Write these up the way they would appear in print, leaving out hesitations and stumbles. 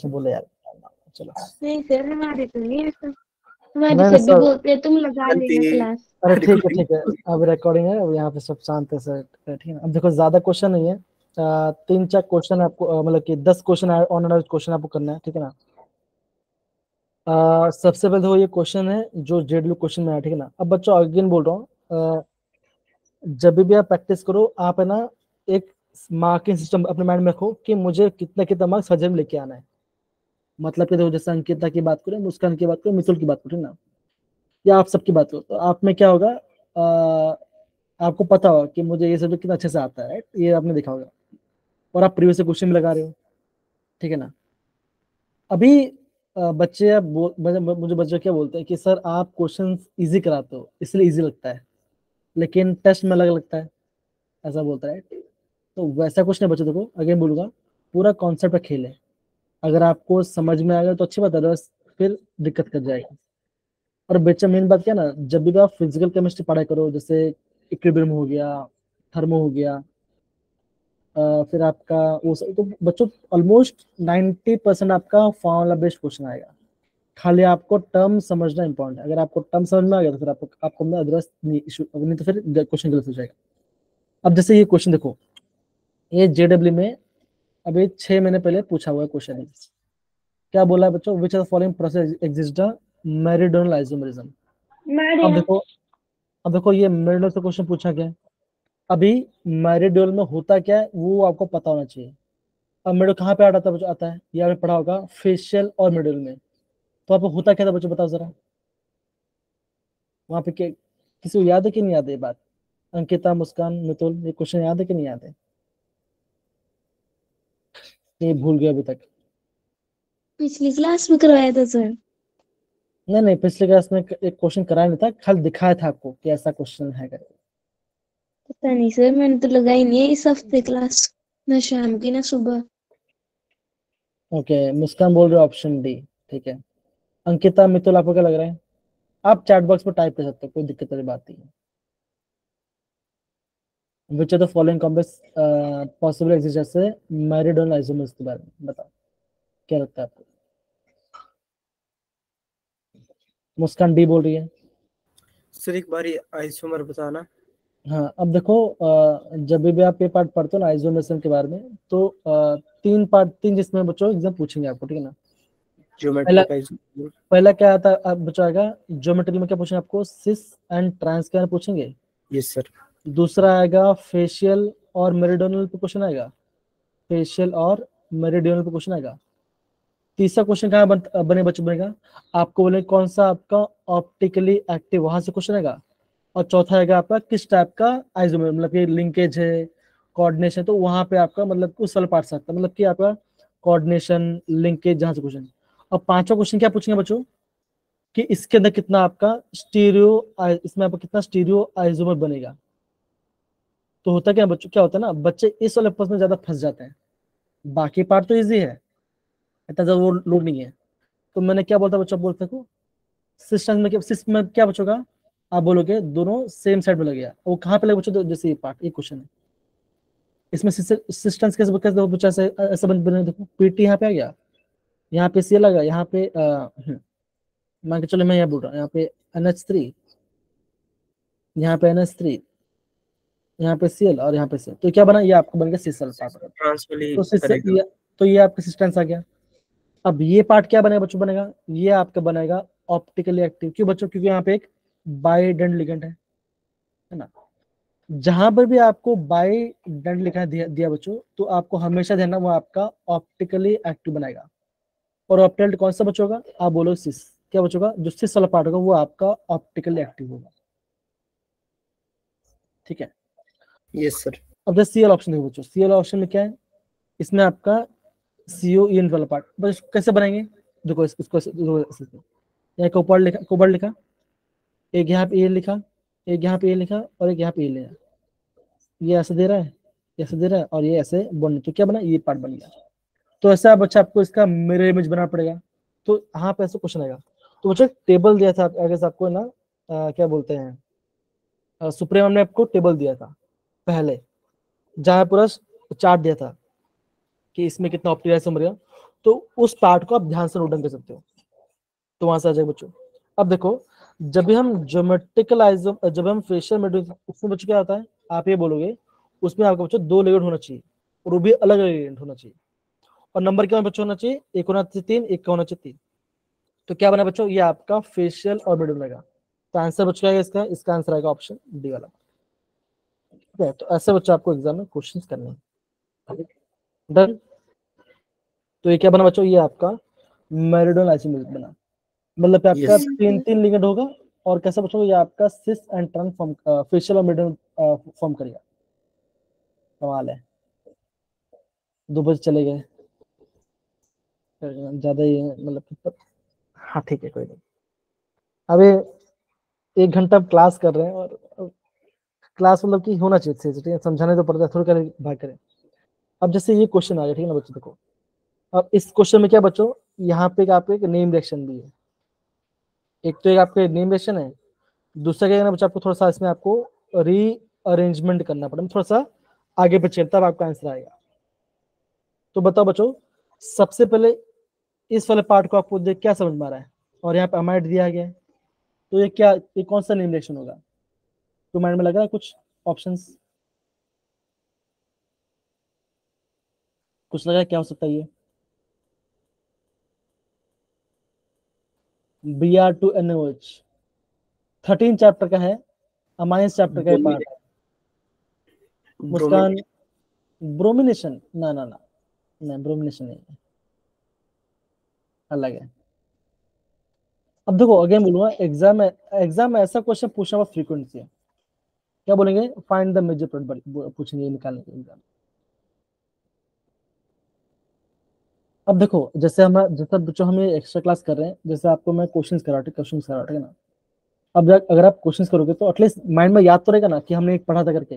अच्छा बोले यार, चलो। नहीं सर, हमारे तो नहीं ऐसा, हमारे नहीं सर भी सर, बोलते हैं तुम लगा लेना क्लास। अरे ठीक है ठीक है, अब रिकॉर्डिंग है, अब यहाँ पे सब शांत है सर, ठीक है ना। अब देखो ज्यादा क्वेश्चन नहीं है, 3-4 क्वेश्चन आपको मतलब कि 10 क्वेश्चन ऑन एवरेज क्वेश्चन आपको करना है, ठीक है ना। सबसे पहले तो ये क्वेश्चन है जो जेडब्ल्यू क्वेश्चन में है, ठीक है ना। अब बच्चों अगेन बोल रहा हूँ, जब भी आप प्रैक्टिस करो आप है ना, एक मार्किंग सिस्टम अपने माइंड में रखो कि मुझे कितना कितना मार्क्स हर में लेके आना है। मतलब कि देखो जैसे अंकिता की बात करें, मुस्कान की बात करें, मितुल की बात करें ना, या आप सबकी बात करो, तो आप में क्या होगा, आपको पता होगा कि मुझे ये सब्जेक्ट कितना अच्छे से आता है, राइट, ये आपने देखा होगा, और आप प्रीवियस क्वेश्चन भी लगा रहे हो, ठीक है ना। अभी बच्चे अब मुझे बच्चे क्या बोलते हैं कि सर आप क्वेश्चन इजी कराते हो इसलिए इजी लगता है, लेकिन टेस्ट में अलग लगता है, ऐसा बोलता है। तो वैसा कुछ नहीं बच्चों, देखो अगेन बोलूंगा, पूरा कॉन्सेप्ट का खेल है। अगर आपको समझ में आएगा तो अच्छी बात है, अदरवाइज फिर दिक्कत कर जाएगी। और बच्चा मेन बात क्या है ना, जब भी आप फिजिकल केमिस्ट्री पढ़ाई करो, जैसे इक्विलिब्रियम हो गया, थर्मो हो गया, फिर आपका वो सब, तो बच्चों ऑलमोस्ट 90% आपका फॉर्मूला बेस्ड क्वेश्चन आएगा। खाली आपको टर्म समझना इंपॉर्टेंट है। अगर आपको टर्म समझ में आ गया तो फिर आपको अदरवाइज नहीं इशू, नहीं तो फिर क्वेश्चन गलत हो जाएगा। अब जैसे ये क्वेश्चन देखो, ये जेडब्ल्यू में अभी 6 महीने पहले पूछा हुआ क्वेश्चन है। क्या बोला है बच्चों, which are the following process exist the meridional isomerism. अब देखो, अब देखो ये मेरिडोनल से क्वेश्चन पूछा गया है। अभी मेरिडोनल में होता क्या है वो आपको पता होना चाहिए। अब मेरिडोनल कहाँ पे आता है, आता है ये आपने पढ़ा होगा फेशियल और मेरिडोनल में। तो आपको होता क्या था बच्चों, बताओ जरा, वहां पे क्या, किसी को याद है कि नहीं याद है ये बात। अंकिता, मुस्कान, मितुल, ये क्वेश्चन याद है कि नहीं याद है, ये भूल गए अभी तक। पिछली क्लास में करवाया था सर। नहीं नहीं, पिछले क्लास में एक क्वेश्चन कराया नहीं था, खाली दिखाया था आपको कि ऐसा क्वेश्चन है करके। पता नहीं सर, मैंने तो लगाई नहीं है इस हफ्ते क्लास, ना शाम की ना सुबह। ओके, मुस्कान बोल रहे हो ऑप्शन डी, ठीक है। अंकिता, मितुल, आपको क्या लग रहा है? आप चैट बॉक्स में टाइप कर सकते हो, कोई दिक्कत वाली बात नहीं है। Which are the following complex possible exist, जैसे मैरिडोनल आइसोमर्स के बारे में बताओ, क्या लगता है आपको? मुस्कान डी बोल रही है। सर एक बार आइसोमर बताना। हाँ, अब देखो, जब भी आप ये पार्ट पढ़ते हो ना आइसोमेशन के बारे में, तो 3 जिसमें बच्चों एग्जाम पूछेंगे आपको, ठीक है ना। पहला ज्योमेट्रिक आइसोमर। पहला क्या आता है, अब बच्चों आएगा ज्योमेट्री में क्या पूछेंगे आपको, सिस एंड ट्रांस के बारे में पूछेंगे। Yes sir. दूसरा आएगा फेशियल और मेरिडोनल पे क्वेश्चन आएगा, फेशियल और मेरिडियनल पे क्वेश्चन आएगा। तीसरा क्वेश्चन कहाँ बने बच्चों बनेगा, आपको बोले कौन सा आपका ऑप्टिकली एक्टिव, वहां से क्वेश्चन आएगा। और चौथा आएगा आपका किस टाइप का आइसोमर, मतलब कि लिंकेज है, कोऑर्डिनेशन, तो वहां पे आपका मतलब उस वाला पार्ट सकता है, मतलब कि आपका कोऑर्डिनेशन लिंकेज जहां से क्वेश्चन। और पांचवा क्वेश्चन क्या पूछेंगे बच्चों, कि इसके अंदर कितना आपका स्टीरियो, इसमें आपका कितना स्टीरियो आइसोमर बनेगा। तो होता क्या बच्चों, क्या होता है ना, बच्चे इस वाले प्रश्न में ज्यादा फंस जाते हैं। बाकी पार्ट तो इजी है, इतना ज्यादा वो लोड नहीं है। तो मैंने क्या बोलता बच्चों, बोल सको सिस्टम में क्या, सिस्टम में क्या बचोगा, आप बोलोगे दोनों सेम साइड में लग गया, वो कहाँ पे लगे बच्चों, जैसे ये पार्ट, ये क्वेश्चन है, इसमें सिस्टम्स कैसे कैसे देखो बच्चा, ऐसे ऐसा बने, देखो पीटी यहाँ पे आ गया, यहाँ पे सी लगा, यहाँ पे मान के चलो मैं यहाँ बोल रहा हूँ, यहाँ पे NH3, यहाँ पे NH3, यहाँ पे Cl और यहाँ पे Cl, तो क्या बना, ये आपको बन गया सीसल पार्ट। ट्रांस वाली तो करेगा। तो ये आपका सिस्टेंस आ गया। अब ये पार्ट क्या बनेगा बच्चों, बनेगा ये आपका बनेगा ऑप्टिकली एक्टिव। क्यों बच्चों, क्योंकि यहाँ पे एक बाइडेंट लिगेंड है ना। जहां पर भी आपको बाइडेंट लिखा है दिया बच्चों, तो आपको हमेशा ध्यान, वो आपका ऑप्टिकली एक्टिव बनाएगा। और ऑप्टिकल कौन सा बच्चों होगा, आप बोलो सिस, क्या बच्चों का जो सिस वाला पार्ट होगा वो आपका ऑप्टिकली एक्टिव होगा, ठीक है। Yes sir. अब जैसे सीएल ऑप्शन देखो बच्चों, सीएल ऑप्शन में क्या है, इसमें आपका COEN वाला पार्ट, बस कैसे बनाएंगे, देखो इसको यहाँ कोपर्ट लिखा, एक यहाँ पे ए लिखा, एक यहाँ पे ए लिखा, और एक यहाँ पे ए लिखा, ये ऐसे दे रहा है, ऐसे दे रहा है, और ये ऐसे बन, तो क्या बना, ये पार्ट बन गया। तो ऐसा बच्चा आपको इसका मिरर इमेज बनाना पड़ेगा। तो यहाँ पे ऐसे क्वेश्चन आएगा। तो बच्चा टेबल दिया था अगर आपको ना, क्या बोलते हैं, सुप्रीम ने आपको टेबल दिया था पहले, जहाँ पूरा चार्ट दिया था कि इसमें कितना ऑप्टिमाइज समझ गया। तो उस पार्ट को आप ध्यान से नोट डाउन कर सकते हो, तो वहां से आ जाएगा बच्चों। अब देखो, जब भी हम ज्योमेट्रिकल आइसोम, जब हम फेशियल मेडल, उसमें बच्चों क्या होता है, आप ये बोलोगे उसमें आपका बच्चों 2 लेयर होना चाहिए, और वो भी अलग अलग लेयर होना चाहिए, और नंबर क्या बच्चों होना चाहिए, एक होना चाहिए 3, एक का होना चाहिए 3। तो क्या बना बच्चों, ये आपका फेशियल और मिडल बनेगा। तो आंसर बच्चों क्या है इसका, इसका आंसर आएगा ऑप्शन डी वाला। ठीक है, तो ऐसे बच्चों आपको एग्जाम में क्वेश्चन करने हैं। डन। तो ये क्या बना बच्चों, ये आपका मेरिडियन आइसोमेरिक बना, मतलब कि आपका यस 3 लिगेंड होगा, और कैसा बच्चों, ये आपका cis and trunk form, facial और मिडल फॉर्म करेगा। कमाल है, 2 बजे चले गए, ज्यादा ही मतलब हाँ ठीक है कोई नहीं। अभी 1 घंटा क्लास कर रहे हैं, और क्लास मतलब कि होना चाहिए सही से, ठीक है, समझाने तो पड़ता है, थोड़ी कर भाग करें। अब जैसे ये क्वेश्चन आ गया, ठीक है ना बच्चों, देखो अब इस क्वेश्चन में क्या बच्चों, यहाँ पे आपको एक नेम रिएक्शन भी है, एक तो एक आपके नेम रिएक्शन है, दूसरा क्या है ना बच्चों, आपको थोड़ा सा इसमें आपको रीअरेंजमेंट करना पड़ेगा, थोड़ा सा आगे पीछे, तब आपका आंसर आएगा। तो बताओ बच्चों, सबसे पहले इस वाले पार्ट को आपको देख क्या समझ में आ रहा है, और यहाँ पे अमाइड दिया गया है, तो ये क्या, ये कौन सा नेम रिएक्शन होगा, तो माइंड में लग रहा है कुछ ऑप्शंस, कुछ लगा है क्या हो सकता है ये, Br2NaOH 13 चैप्टर का है, अमाइंस चैप्टर का ये पार्ट है। मुस्कान, ब्रोमिनेशन, ना ना ना, नहीं ब्रोमिनेशन नहीं है, अलग है। अब देखो अगेन बोलूंगा, एग्जाम में ऐसा क्वेश्चन पूछना बहुत फ्रीक्वेंसी है, क्या बोलेंगे, फाइंड द मेजर प्रोडक्ट पूछेंगे निकालने के एग्जाम। अब देखो जैसे हम, जैसे बच्चों हमें एक्स्ट्रा क्लास कर रहे हैं, जैसे आपको मैं क्वेश्चंस करा रहा हूँ, ठीक है ना। अब अगर आप क्वेश्चंस करोगे तो एटलीस्ट माइंड में याद तो रहेगा ना कि हमने एक पढ़ा था करके,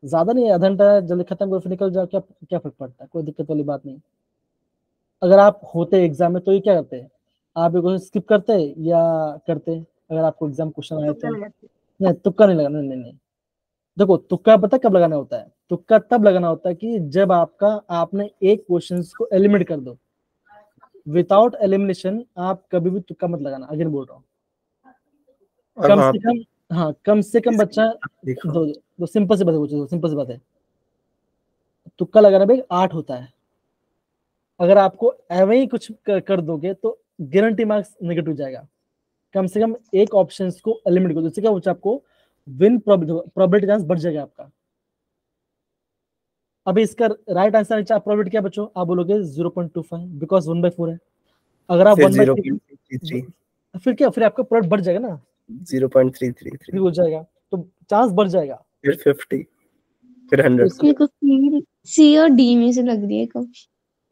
ज्यादा नहीं है, आधा घंटा जल्दी खत्म करो फिर निकल जाओ, क्या क्या फर्क पड़ता है, कोई दिक्कत वाली बात नहीं। अगर आप होते एग्जाम में तो ये क्या करते हैं, आप ये क्वेश्चन स्किप करते या करते, अगर आपको एग्जाम क्वेश्चन आए तो। नहीं, तुक्का नहीं लगाना, नहीं नहीं नहीं। देखो तुक्का पता कब लगाना होता है, तुक्का तब लगाना होता है कि जब आपका, आपने एक क्वेश्चन को एलिमिनेट कर दो, विदाउट एलिमिनेशन आप कभी भी तुक्का मत लगाना, अगेन बोल रहा हूँ। और कम वहाँ से कम, हाँ कम से कम बच्चा देखो दो सिंपल से बात है, सिंपल सी बात है, तुक्का लगाना भाई 8 होता है, अगर आपको एवं ही कुछ कर दोगे तो गारंटी मार्क्स नेगेटिव जाएगा। कम से कम एक ऑप्शन को एलिमिनेट करो, जिससे क्या होगा, आपको विन प्रोबेबिलिटी चांस बढ़ जाएगा आपका। अभी इसका राइट आंसर प्रोबेबिलिटी क्या बच्चों, आप बोलोगे 0.25, बिकॉज 1/4 है। अगर आप फिर 1/3, 0.33, फिर क्या, फिर आपका प्रोडक्ट बढ़ जाएगा ना, 0.333, फिर हो जाएगा, तो चांस बढ़ जाएगा। फिर 50, फिर तो 100। मेरे को सी और डी में से लग रही है कब।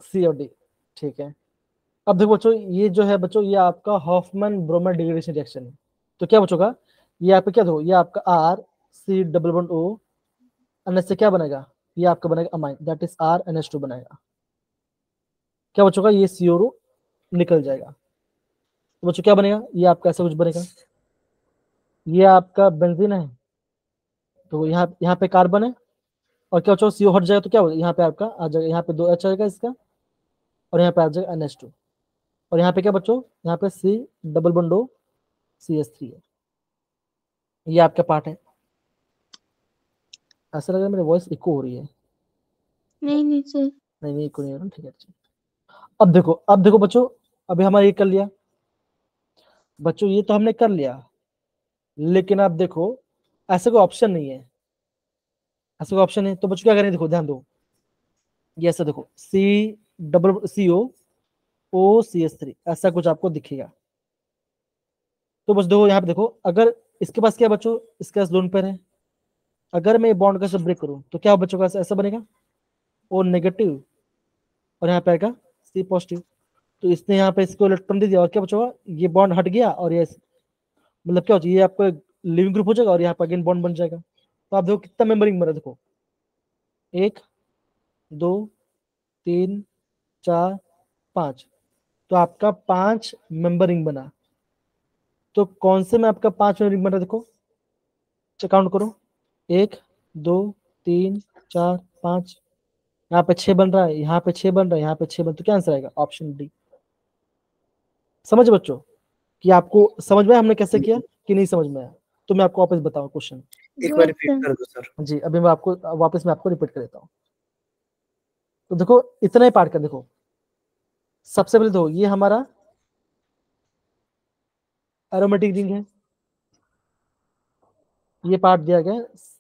सी और डी, ठीक है। अब देखो बच्चों, ये जो है बच्चों, ये आपका हॉफमैन ब्रोमेन डिग्रेडेशन रिएक्शन है। तो क्या बच्चों का, ये आपका क्या देखो, ये आपका R C double bond O, NH से क्या बनेगा, ये आपका बनेगा अमाइन, दैट इज RNH2 बनेगा। क्या बच्चों का, ये CO निकल जाएगा, तो बच्चों क्या बनेगा, ये आपका ऐसा कुछ बनेगा, ये आपका बेंजीन है, तो यहाँ यहाँ पे कार्बन है, और क्या बच्चों CO हट जाएगा तो क्या होगा, यहाँ पे आपका आ जाएगा, यहाँ पे 2 H आएगा इसका, और यहाँ पे आ जाएगा NH2, और यहाँ पे क्या बच्चों, यहाँ पे C double bond O CH3 है। ये आपका पार्ट है। ऐसा लग रहा है मेरी वॉइस इको हो रही है, नहीं नहीं सर। नहीं नहीं इको नहीं हो रहा, ठीक है अच्छा। अब देखो बच्चों, अभी हमारा ये कर लिया बच्चों, ये तो हमने कर लिया, लेकिन आप देखो ऐसा कोई ऑप्शन नहीं है, ऐसा कोई ऑप्शन है, तो बच्चों क्या करें, देखो ध्यान दो, ये ऐसा देखो COO CH3 ऐसा कुछ आपको दिखेगा। तो बस देखो यहाँ पे देखो, अगर इसके पास क्या बच्चों, इसके पास लोन पेयर है, अगर मैं बॉन्ड का सब ब्रेक करूं तो क्या बच्चों का ऐसा बनेगा, O नेगेटिव, और यहाँ पे आएगा C पॉजिटिव। तो इसने यहाँ पे इसको इलेक्ट्रॉन दे दिया, और क्या बच्चों, ये बॉन्ड हट गया, और ये मतलब क्या हो जाए, ये आपका लिविंग ग्रुप हो जाएगा, और यहाँ पे अगेन बॉन्ड बन जाएगा। तो आप देखो कितना मेंबरिंग बना, देखो 1 2 3 4 5, तो आपका 5 मेंबरिंग बना। तो कौन से में आपका 5 मेंबरिंग बना, देखो काउंट करो, 1 2 3 4 5, यहाँ पे 6 बन रहा है, यहाँ पे 6 बन रहा है, यहाँ पे 6 बन, तो क्या आंसर आएगा? Option D. समझ बच्चों कि आपको समझ में आया हमने कैसे किया कि नहीं समझ में आया? तो मैं आपको वापस बताऊँ क्वेश्चन। एक बार रिपीट कर दो सर। जी अभी मैं आपको वापस मैं आपको रिपीट कर देता हूँ। तो देखो इतना ही पार्ट का, देखो सबसे पहले तो ये हमारा एरोमेटिक रिंग है, ये पार्ट दिया गया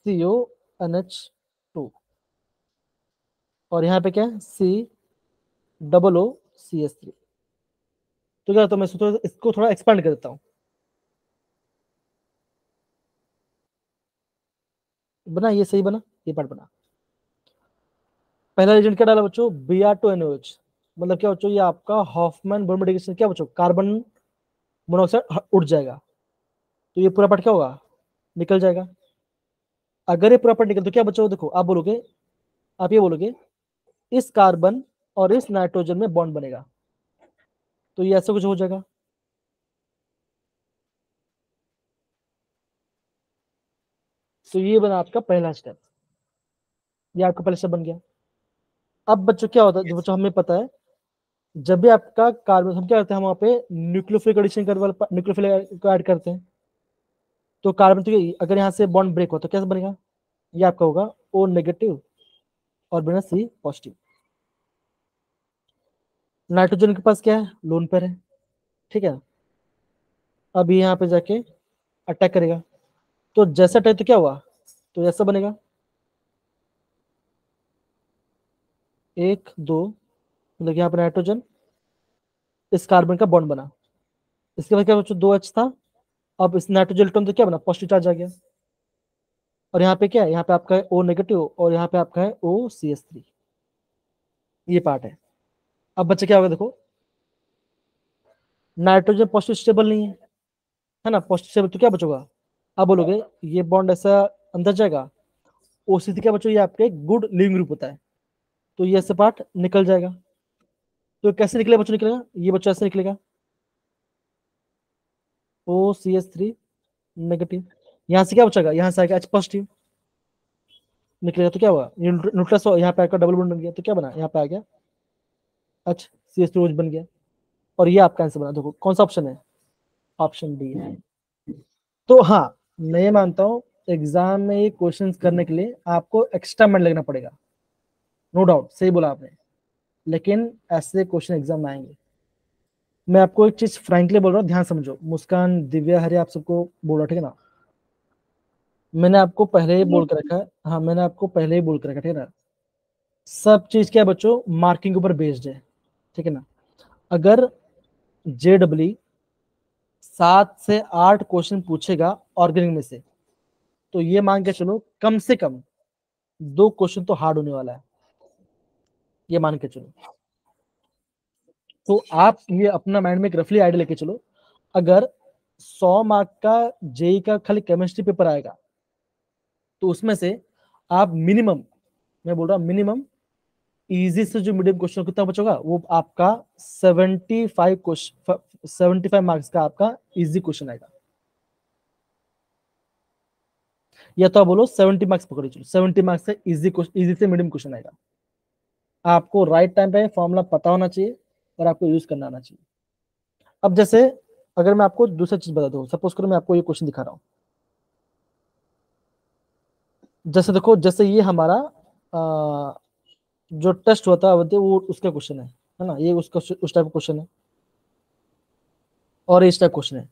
CONH2 और यहाँ पे क्या है COOCH3। तो क्या, तो मैं इसको थोड़ा एक्सपांड कर देता हूँ। बना, ये सही बना, ये पार्ट बना। पहला एजेंट क्या डाला बच्चों? Br2NOH, मतलब क्या बच्चों? ये आपका हॉफमैन बोर्न रिएक्शन क्या बच्चों? कार्बन मोनोऑक्साइड उड़ जाएगा, तो ये पूरा पार्ट क्या होगा? निकल जाएगा। अगर ये पूरा पार्ट निकल तो क्या बच्चों? देखो आप बोलोगे, आप ये बोलोगे इस कार्बन और इस नाइट्रोजन में बॉन्ड बनेगा, तो ये ऐसा कुछ हो जाएगा। तो ये बना आपका पहला स्टेप, ये आपका पहला स्टेप बन गया। अब बच्चों क्या होता है, जो बच्चों हमें पता है, जब भी आपका कार्बन, हम क्या करते हैं, हम वहाँ पे न्यूक्लियोफिलिक एडिशन न्यूक्लियोफिलिक को ऐड करते हैं। तो कार्बन, तो अगर यहाँ से बॉन्ड ब्रेक हो तो कैसे बनेगा? ये आपका होगा O नेगेटिव और बना C पॉजिटिव। नाइट्रोजन के पास क्या है? लोन पेयर है, ठीक है। अब ये यहाँ पे जाके अटैक करेगा, तो जैसा अटैक तो क्या हुआ? तो ऐसा बनेगा 1 2, मतलब यहाँ पे नाइट्रोजन इस कार्बन का बॉन्ड बना, इसके बाद क्या बच्चों? 2H था, अब इस नाइट्रोजन इलेक्ट्रॉन तो क्या बना? पॉजिटिव चार्ज आ गया। और यहाँ पे क्या है? यहाँ पे आपका है O नेगेटिव और यहाँ पे आपका है OCH3, ये पार्ट है। अब बच्चे क्या होगा? देखो नाइट्रोजन पॉजिटिव स्टेबल नहीं है ना, पॉजिटिव स्टेबल, तो क्या बचोगा? अब बोलोगे ये बॉन्ड ऐसा अंदर जाएगा, OCH3 क्या बचो? ये आपके एक गुड लिविंग ग्रुप होता है, तो ये ऐसे पार्ट निकल जाएगा। तो कैसे निकलेगा बच्चों? निकलेगा ये बच्चों ऐसे निकलेगा OCH3 नेगेटिव, यहाँ से क्या बचेगा? यहाँ से आएगा H पॉजिटिव निकलेगा, तो क्या हुआ? न्यूट्रस यहाँ पे आकर डबल बॉन्ड बन गया, तो क्या बना? यहाँ पे आ गया HCH3 बन गया। और ये आपका आंसर बना। देखो कौन सा ऑप्शन है? ऑप्शन डी है। तो हाँ, मैं ये मानता हूँ एग्जाम में ये क्वेश्चंस करने के लिए आपको एक्स्ट्रा माइंड लगना पड़ेगा, नो डाउट, सही बोला आपने, लेकिन ऐसे क्वेश्चन एग्जाम में आएंगे। मैं आपको एक चीज फ्रैंकली बोल रहा हूँ, ध्यान समझो। मुस्कान, दिव्या, हरे, आप सबको बोल रहा, ठीक है ना? मैंने आपको पहले ही बोल कर रखा है, हाँ मैंने आपको पहले ही बोल कर रखा है, ठीक है ना? सब चीज क्या है बच्चों? मार्किंग के ऊपर बेस्ड है, ठीक है ना? अगर JEE 7 से 8 क्वेश्चन पूछेगा ऑर्गेनिक में से, तो ये मान के चलो कम से कम 2 क्वेश्चन तो हार्ड होने वाला है, ये मान के चलो। तो आप ये अपना माइंड में एक रफली आइडिया लेके चलो, अगर 100 मार्क का JEE का खाली केमिस्ट्री पेपर आएगा, तो उसमें से आप मिनिमम, मैं बोल रहा हूँ मिनिमम, इजी से जो मीडियम क्वेश्चन कितना बचोगा? वो आपका 75 मार्क्स का आपका इजी क्वेश्चन आएगा। या तो आप बोलो 70 मार्क्स पकड़ो, चलो 70 मार्क्स से इजी से मीडियम क्वेश्चन आएगा। आपको राइट टाइम पे फॉर्मूला पता होना चाहिए और आपको यूज करना आना चाहिए। अब जैसे अगर मैं आपको दूसरा चीज बता दूं, सपोज करो मैं आपको ये क्वेश्चन दिखा रहा हूं, जैसे देखो, जैसे ये हमारा जो टेस्ट होता है वो उसका क्वेश्चन है ना? ये उसका उस टाइप का क्वेश्चन है और इस टाइप क्वेश्चन है।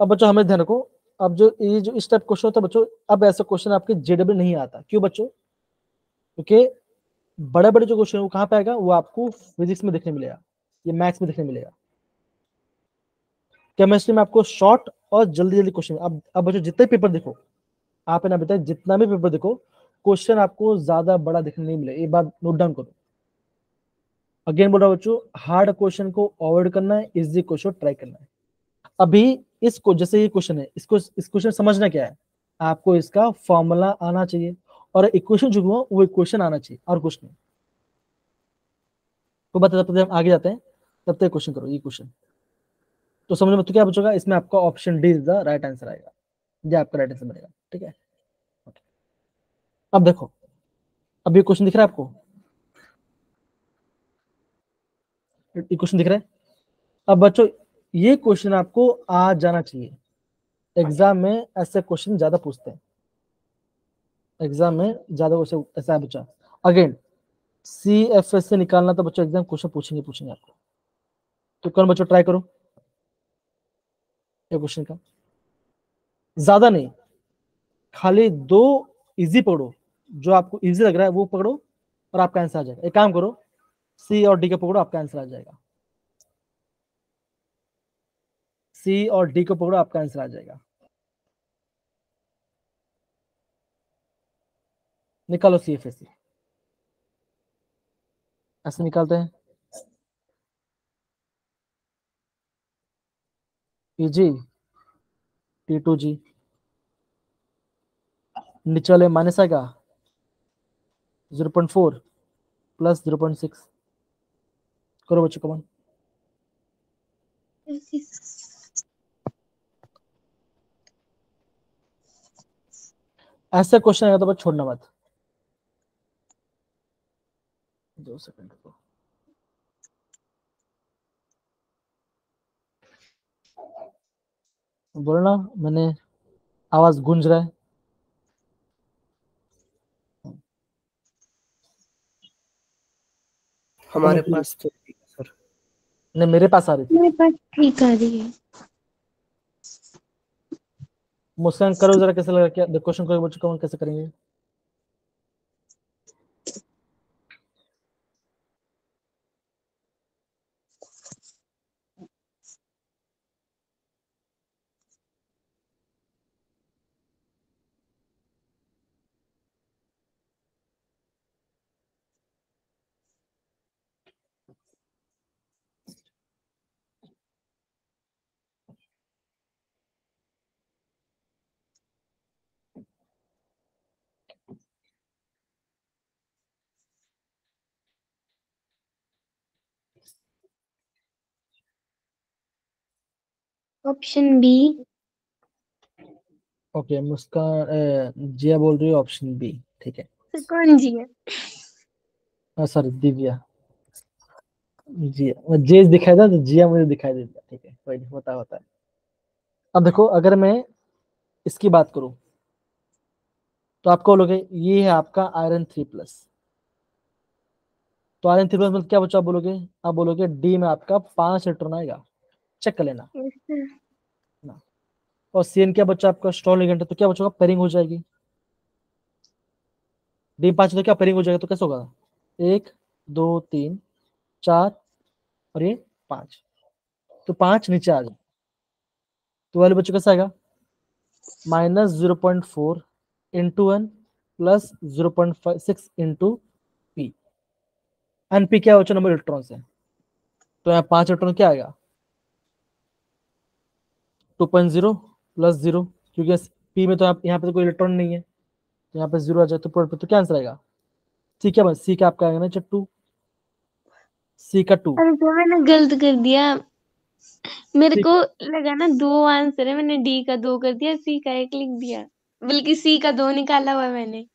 अब बच्चों हमें ध्यान रखो, अब जो ये जो इस टाइप क्वेश्चन होता है बच्चों, अब ऐसा क्वेश्चन आपके JEE नहीं आता। क्यों बच्चों? क्योंकि बड़े बड़े जो क्वेश्चन है वो कहाँ पे आएगा? वो आपको फिजिक्स में देखने मिलेगा, ये मैथ्स में देखने मिलेगा। केमिस्ट्री में आपको शॉर्ट और जल्दी जल्दी क्वेश्चन। अब बच्चों जितने पेपर देखो, आप है ना बताए, जितना भी पेपर देखो, क्वेश्चन आपको ज्यादा बड़ा देखने नहीं मिलेगा, ये बात नोट डाउन करो। अगेन बोल रहा हूं बच्चों, हार्ड क्वेश्चन को अवॉइड करना है, इजी क्वेश्चन ट्राई करना है। अभी इसको, जैसे ये क्वेश्चन है, इसको इस क्वेश्चन समझना क्या है? आपको इसका फॉर्मूला आना चाहिए और इक्वेशन जो हुआ वो इक्वेशन आना चाहिए, और कुछ नहीं। तो बता, तब तक हम आगे जाते हैं, तब तक क्वेश्चन करो ये क्वेश्चन। तो समझ में तो क्या बचेगा? इसमें आपका option D is the right answer आएगा, ये आपका राइट आंसर बनेगा, ठीक है? अब देखो, अब ये क्वेश्चन दिख रहा है आपको? क्वेश्चन दिख रहा है? अब बच्चों ये क्वेश्चन आपको आ जाना चाहिए, एग्जाम में ऐसे क्वेश्चन ज्यादा पूछते हैं, एग्जाम में ज्यादा क्वेश्चन ऐसा है बच्चा। अगेन CFS से निकालना तो बच्चों एग्जाम क्वेश्चन पूछेंगे आपको, तो कौन बच्चों ट्राई करो ये क्वेश्चन का, ज्यादा नहीं, खाली 2 इजी पकड़ो, जो आपको इजी लग रहा है वो पकड़ो और आपका आंसर आ जाएगा। एक काम करो, C और D का पकड़ो, आपका आंसर आ जाएगा। C और D को पकड़ो, आपका आंसर आ जाएगा। निकालो CFS, ऐसे निकालते हैं। PG T2G, नीचे वाले माइनस आएगा 0.4 प्लस 0.6, करो बच्चों कमान। ऐसा क्वेश्चन आएगा तो बस छोड़ना मत। 2 सेकंड को बोलना, मैंने आवाज गूंज रहा है। हमारे पास तो ठीक है सर। नहीं, मेरे पास आ रही थी। मेरे पास ठीक आ रही है। मुस्कान करो जरा, कैसे लगा? क्या क्वेश्चन करो बच्चों, कमान कैसे करेंगे? Option B. Okay, Muskan Jiya बोल रही है ऑप्शन बी, ठीक है। कौन जी है? सॉरी, दिव्या। जिया जेस दिखाई था तो जिया मुझे दिखाई दे दिया, ठीक है, कोई नहीं, होता है। अब देखो, अगर मैं इसकी बात करूं तो आपको बोलोगे ये है आपका आयरन 3+, तो आयरन 3+ मतलब क्या बच्चा आप बोलोगे? आप बोलोगे डी में आपका 5 इलेक्ट्रॉन आएगा, चेक कर लेना ना। और CN क्या बच्चा आपका स्ट्रॉन्ग लिगेंड है, तो क्या बच्चा पेयरिंग हो जाएगी। D5 तो क्या पेयरिंग हो जाएगा, तो कैसे होगा? 1 2 3 4 और ये 5, तो 5 नीचे आ जाए, तो वाले बच्चों कैसा आएगा? -0.4 into N plus 0.6 into P। NP क्या बच्चों? नंबर इलेक्ट्रॉन है, तो यहाँ 5 इलेक्ट्रॉन क्या आएगा? 2.0 प्लस 0, क्योंकि P में तो यहाँ पे तो कोई इलेक्ट्रॉन नहीं है, तो यहाँ पे 0 आ जाए, तो क्या आंसर आएगा? C क्या C का आपका आएगा ना 2, C का 2। अरे तो मैंने गलत कर दिया। मेरे C को लगा ना 2 आंसर है, मैंने डी का 2 कर दिया, सी का 1 लिख दिया, बल्कि सी का 2 निकाला हुआ है मैंने।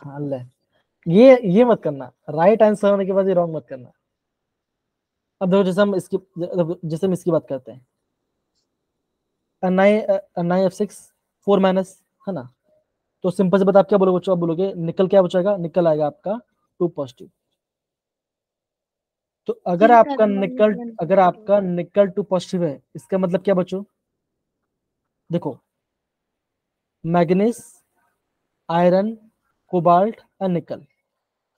अल्लाह, ये मत करना, राइट आंसर होने के बाद ये रॉन्ग मत करना। अब देखो, जैसे हम इसकी बात करते हैं, NiF6 4 माइनस, है ना? तो सिंपल से बता, आप क्या बोलोगे बच्चों? आप बोलोगे निकल क्या बचेगा? निकल आएगा आपका 2 पॉजिटिव। तो अगर फिर आपका करना निकल है। अगर आपका निकल 2 पॉजिटिव है, इसका मतलब क्या बच्चों? देखो, मैग्नीज, आयरन, कोबाल्ट और निकल,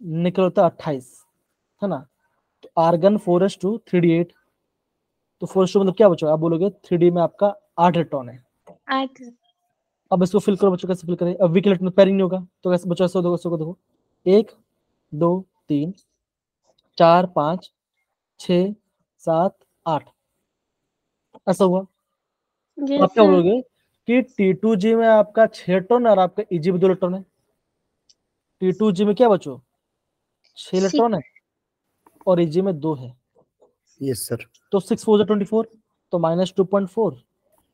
निकल होता है 28, है ना? तो आर्गन 4s2 3d8, तो 4s2 मतलब क्या बच्चों? आप बोलोगे 3d में आपका 8 इलेक्ट्रॉन है। 8। अब इसको फिल करो बच्चों, कैसे फिल करें? अब वीक इलेक्ट्रॉन पेयरिंग नहीं होगा, तो कैसे बच्चों? ऐसे देखो 1 2 3 4 5 6 7 8, ऐसा हुआ। तो आप क्या जैसा बोलोगे कि T2G में आपका 6 इलेक्ट्रॉन और आपका EG में 2 इलेक्ट्रॉन है। T2G में क्या बच्चों? 6 इलेक्ट्रॉन है और EG में 2 है, यस सर। तो 6 4 24, तो -2.4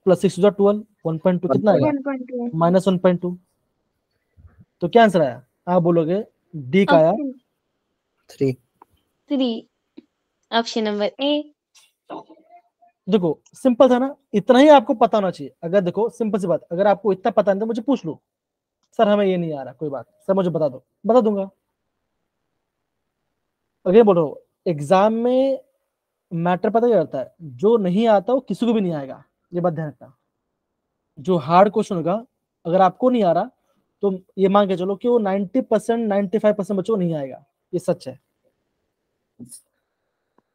प्लस 6 12, 1.2 कितना आएगा? 1.1। -1.2। तो क्या आंसर आया? आप बोलोगे डी का आया ऑप्शन 3। 3। Option number A. देखो सिंपल था ना, इतना ही आपको पता होना चाहिए। अगर देखो सिंपल सी बात, अगर आपको इतना पता नहीं तो मुझे पूछ लो, सर हमें ये नहीं आ रहा, कोई बात सर मुझे बता दो, बता दूंगा। अगर बोल रहा हूँ एग्जाम में मैटर पता क्या करता है, जो नहीं आता वो किसी को भी नहीं आएगा, ये बात ध्यान रखना। जो हार्ड क्वेश्चन होगा अगर आपको नहीं आ रहा तो ये मान के चलो कि वो 90% 95% बच्चों को नहीं आएगा, ये सच है।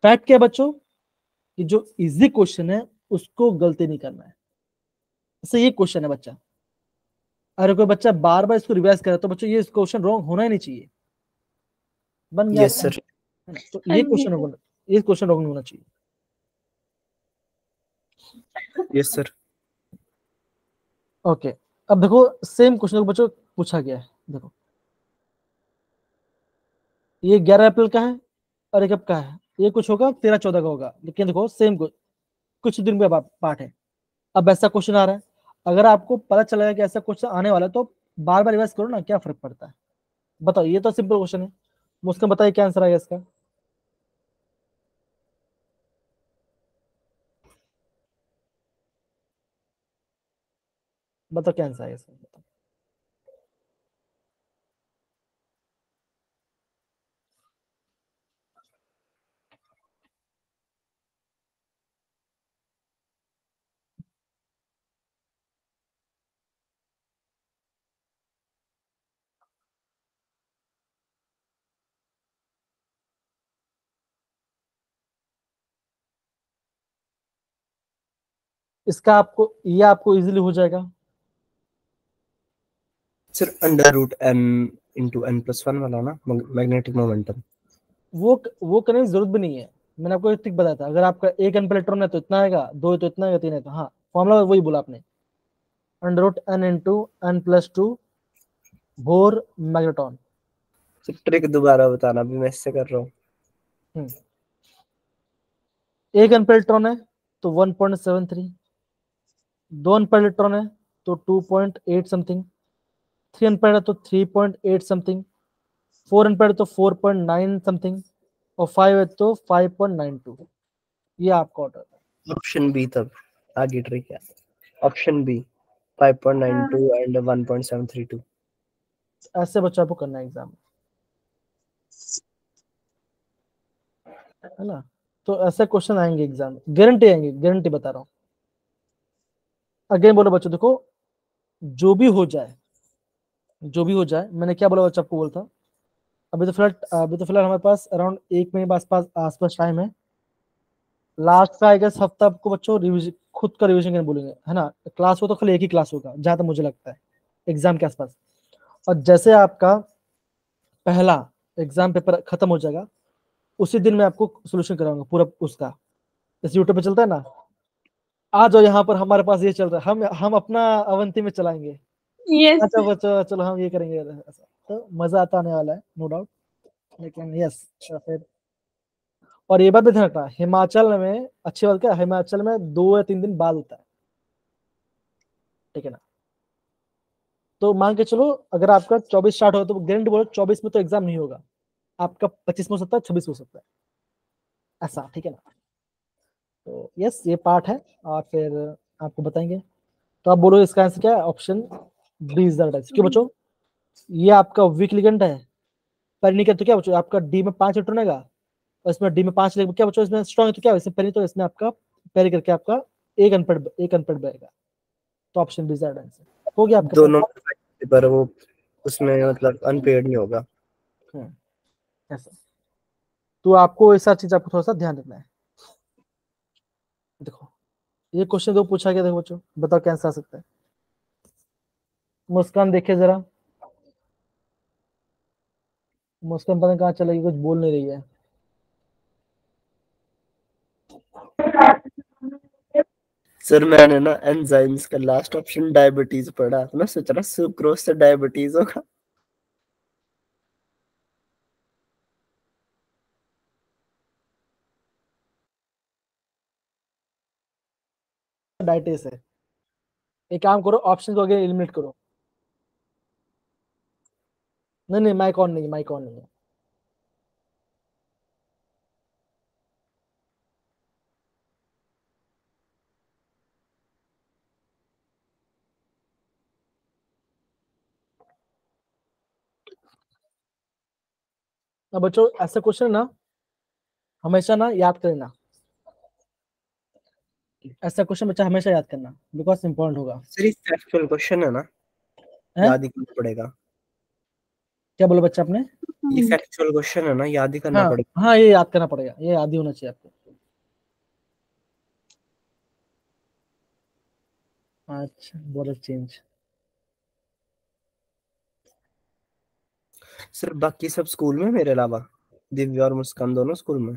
फैक्ट क्या है बच्चों, कि जो इजी क्वेश्चन है उसको गलती नहीं करना है। जैसे ये क्वेश्चन है बच्चा, अरे कोई बच्चा बार बार इसको रिवाइज करे तो बच्चों ये क्वेश्चन रॉन्ग होना ही नहीं चाहिए, बन गया यस आपका? सर। तो हाँ ये जी क्वेश्चन सर। ये क्वेश्चन रॉन्ग नहीं होना चाहिए। Yes sir. ओके, अब देखो सेम क्वेश्चन को बच्चों पूछा गया है। देखो ये 11 अप्रैल का है और ये कब का है, ये कुछ होगा 13-14 का होगा, लेकिन देखो सेम कुछ दिन में पार्ट है। अब ऐसा क्वेश्चन आ रहा है, अगर आपको पता चलेगा कि ऐसा क्वेश्चन आने वाला है तो बार बार रिवाइज करो ना, क्या फर्क पड़ता है? बताओ, ये तो सिंपल क्वेश्चन है। मुस्कान बताइए क्या आंसर आएगा इसका? बताओ क्या आंसर आएगा इसका, बताओ। इसका आपको ये आपको इजीली हो जाएगा। Sir under root n into n plus one वाला ना, मैग्नेटिक मोमेंटम। वो करने की जरूरत भी नहीं है, मैंने आपको एक ट्रिक बताया था। अगर आपका एक एन इलेक्ट्रॉन है तो इतना आएगा, दो है तो इतना आएगा, तीन है तो, हाँ फॉर्मूला वही बोला आपने, under root n into n plus two bohr magneton. Sir trick दोबारा बताना, अभी मैं इससे कर रहा हूँ। एक एन इलेक्ट्रॉन है तो 1.73, दो एन इलेक्ट्रॉन है तो 2.8 समथिंग, थ्री एन है तो 3.8 समथिंग, फोर एन है तो 4.9 समथिंग, और फाइव है तो 5.92। ये आपका ऑर्डर है। ऑप्शन बी, तब आगे ट्रिक है। ऑप्शन बी 5.92 हाँ एंड 1.732। ऐसे बच्चों को करना है एग्जाम, है ना? तो ऐसे क्वेश्चन आएंगे एग्जाम, गारंटी आएंगे, गारंटी बता रहा हूँ। अगेन बोलो बच्चों, देखो जो भी हो जाए, जो भी हो जाए, मैंने क्या बोला बच्चा आपको बोलता, अभी तो फिलहाल हमारे पास अराउंड 1 महीने आसपास आसपास टाइम है। लास्ट का आई गेस हफ्ता आपको बच्चों रिविजन, खुद का रिविजन करने बोलेंगे, है ना? क्लास हो तो खाली एक ही क्लास होगा जहां तक मुझे लगता है, एग्जाम के आसपास। और जैसे आपका पहला एग्जाम पेपर खत्म हो जाएगा उसी दिन मैं आपको सोल्यूशन कराऊंगा पूरा उसका, जैसे यूट्यूब पे चलता है ना, आ जाओ यहाँ पर हमारे पास ये चल रहा है, हम अपना अवंती में चलाएंगे, यस अच्छा बच्चों चलो हम ये करेंगे, ऐसा तो मजा आता आने वाला है नो डाउट। लेकिन यस, फिर और ये बात भी ध्यान रखना, हिमाचल में अच्छी बात क्या है, हिमाचल में 2 या 3 दिन बाद होता है, ठीक है ना? तो मान के चलो अगर आपका 24 स्टार्ट हो तो गारंटी बोलो 24 में तो एग्जाम नहीं होगा आपका, 25 में हो सकता है, 26 में हो सकता है, ऐसा, ठीक है ना? तो यस ये पार्ट है, और फिर आपको बताएंगे। तो आप बोलो इसका आंसर क्या है, option B is the right answer. क्यों बच्चों? ये आपका वीक लिगेंड है, पेरिनिकल तो क्या बच्चों आपका डी में 5 इलेक्ट्रॉन रहेगा, और इसमें डी में 5 लेगा, क्या बच्चों इसमें स्ट्रॉन्ग है तो क्या इसमें पेरी, तो इसमें आपका पेरी करके आपका एक अनपेड बनेगा। तो option B is the right answer. हो गया आपके दोनों पास? पर वो उसमें मतलब अनपेड नहीं होगा। ऐसा, तो आपको ऐसा चीज आपको थोड़ा सा ध्यान रखना है। देखो ये क्वेश्चन दो पूछा गया, देखो बच्चों बताओ क्या आंसर आ सकता है। मुस्कान देखिए जरा, मुस्कान पता नहीं कहाँ चलेगी, कुछ बोल नहीं रही है। सर मैंने ना एंजाइम्स का लास्ट ऑप्शन डायबिटीज पढ़ा, तो मैं सोच रहा सुक्रोज से डायबिटीज होगा। डाइटेस है, एक काम करो ऑप्शन को आगे एलिमिनेट करो। नहीं नहीं, माइक ऑन नहीं है, माइक ऑन नहीं है। अब बच्चों ऐसा क्वेश्चन ना हमेशा ना याद करना, ऐसा क्वेश्चन बच्चा हमेशा याद करना, बिकॉज इंपॉर्टेंट होगा। सर ये फैक्चुअल क्वेश्चन है ना, है? याद ही करना पड़ेगा। क्या बोला बच्चा आपने? ये फैक्चुअल क्वेश्चन है ना, याद ही करना हाँ पड़ेगा। हाँ, ये याद करना पड़ेगा, ये याद ही होना चाहिए आपको। अच्छा, बॉर्डर चेंज। सर बाकी सब स्कूल में मेरे अलावा, दिव्या और मुस्कान दोनों स्कूल में।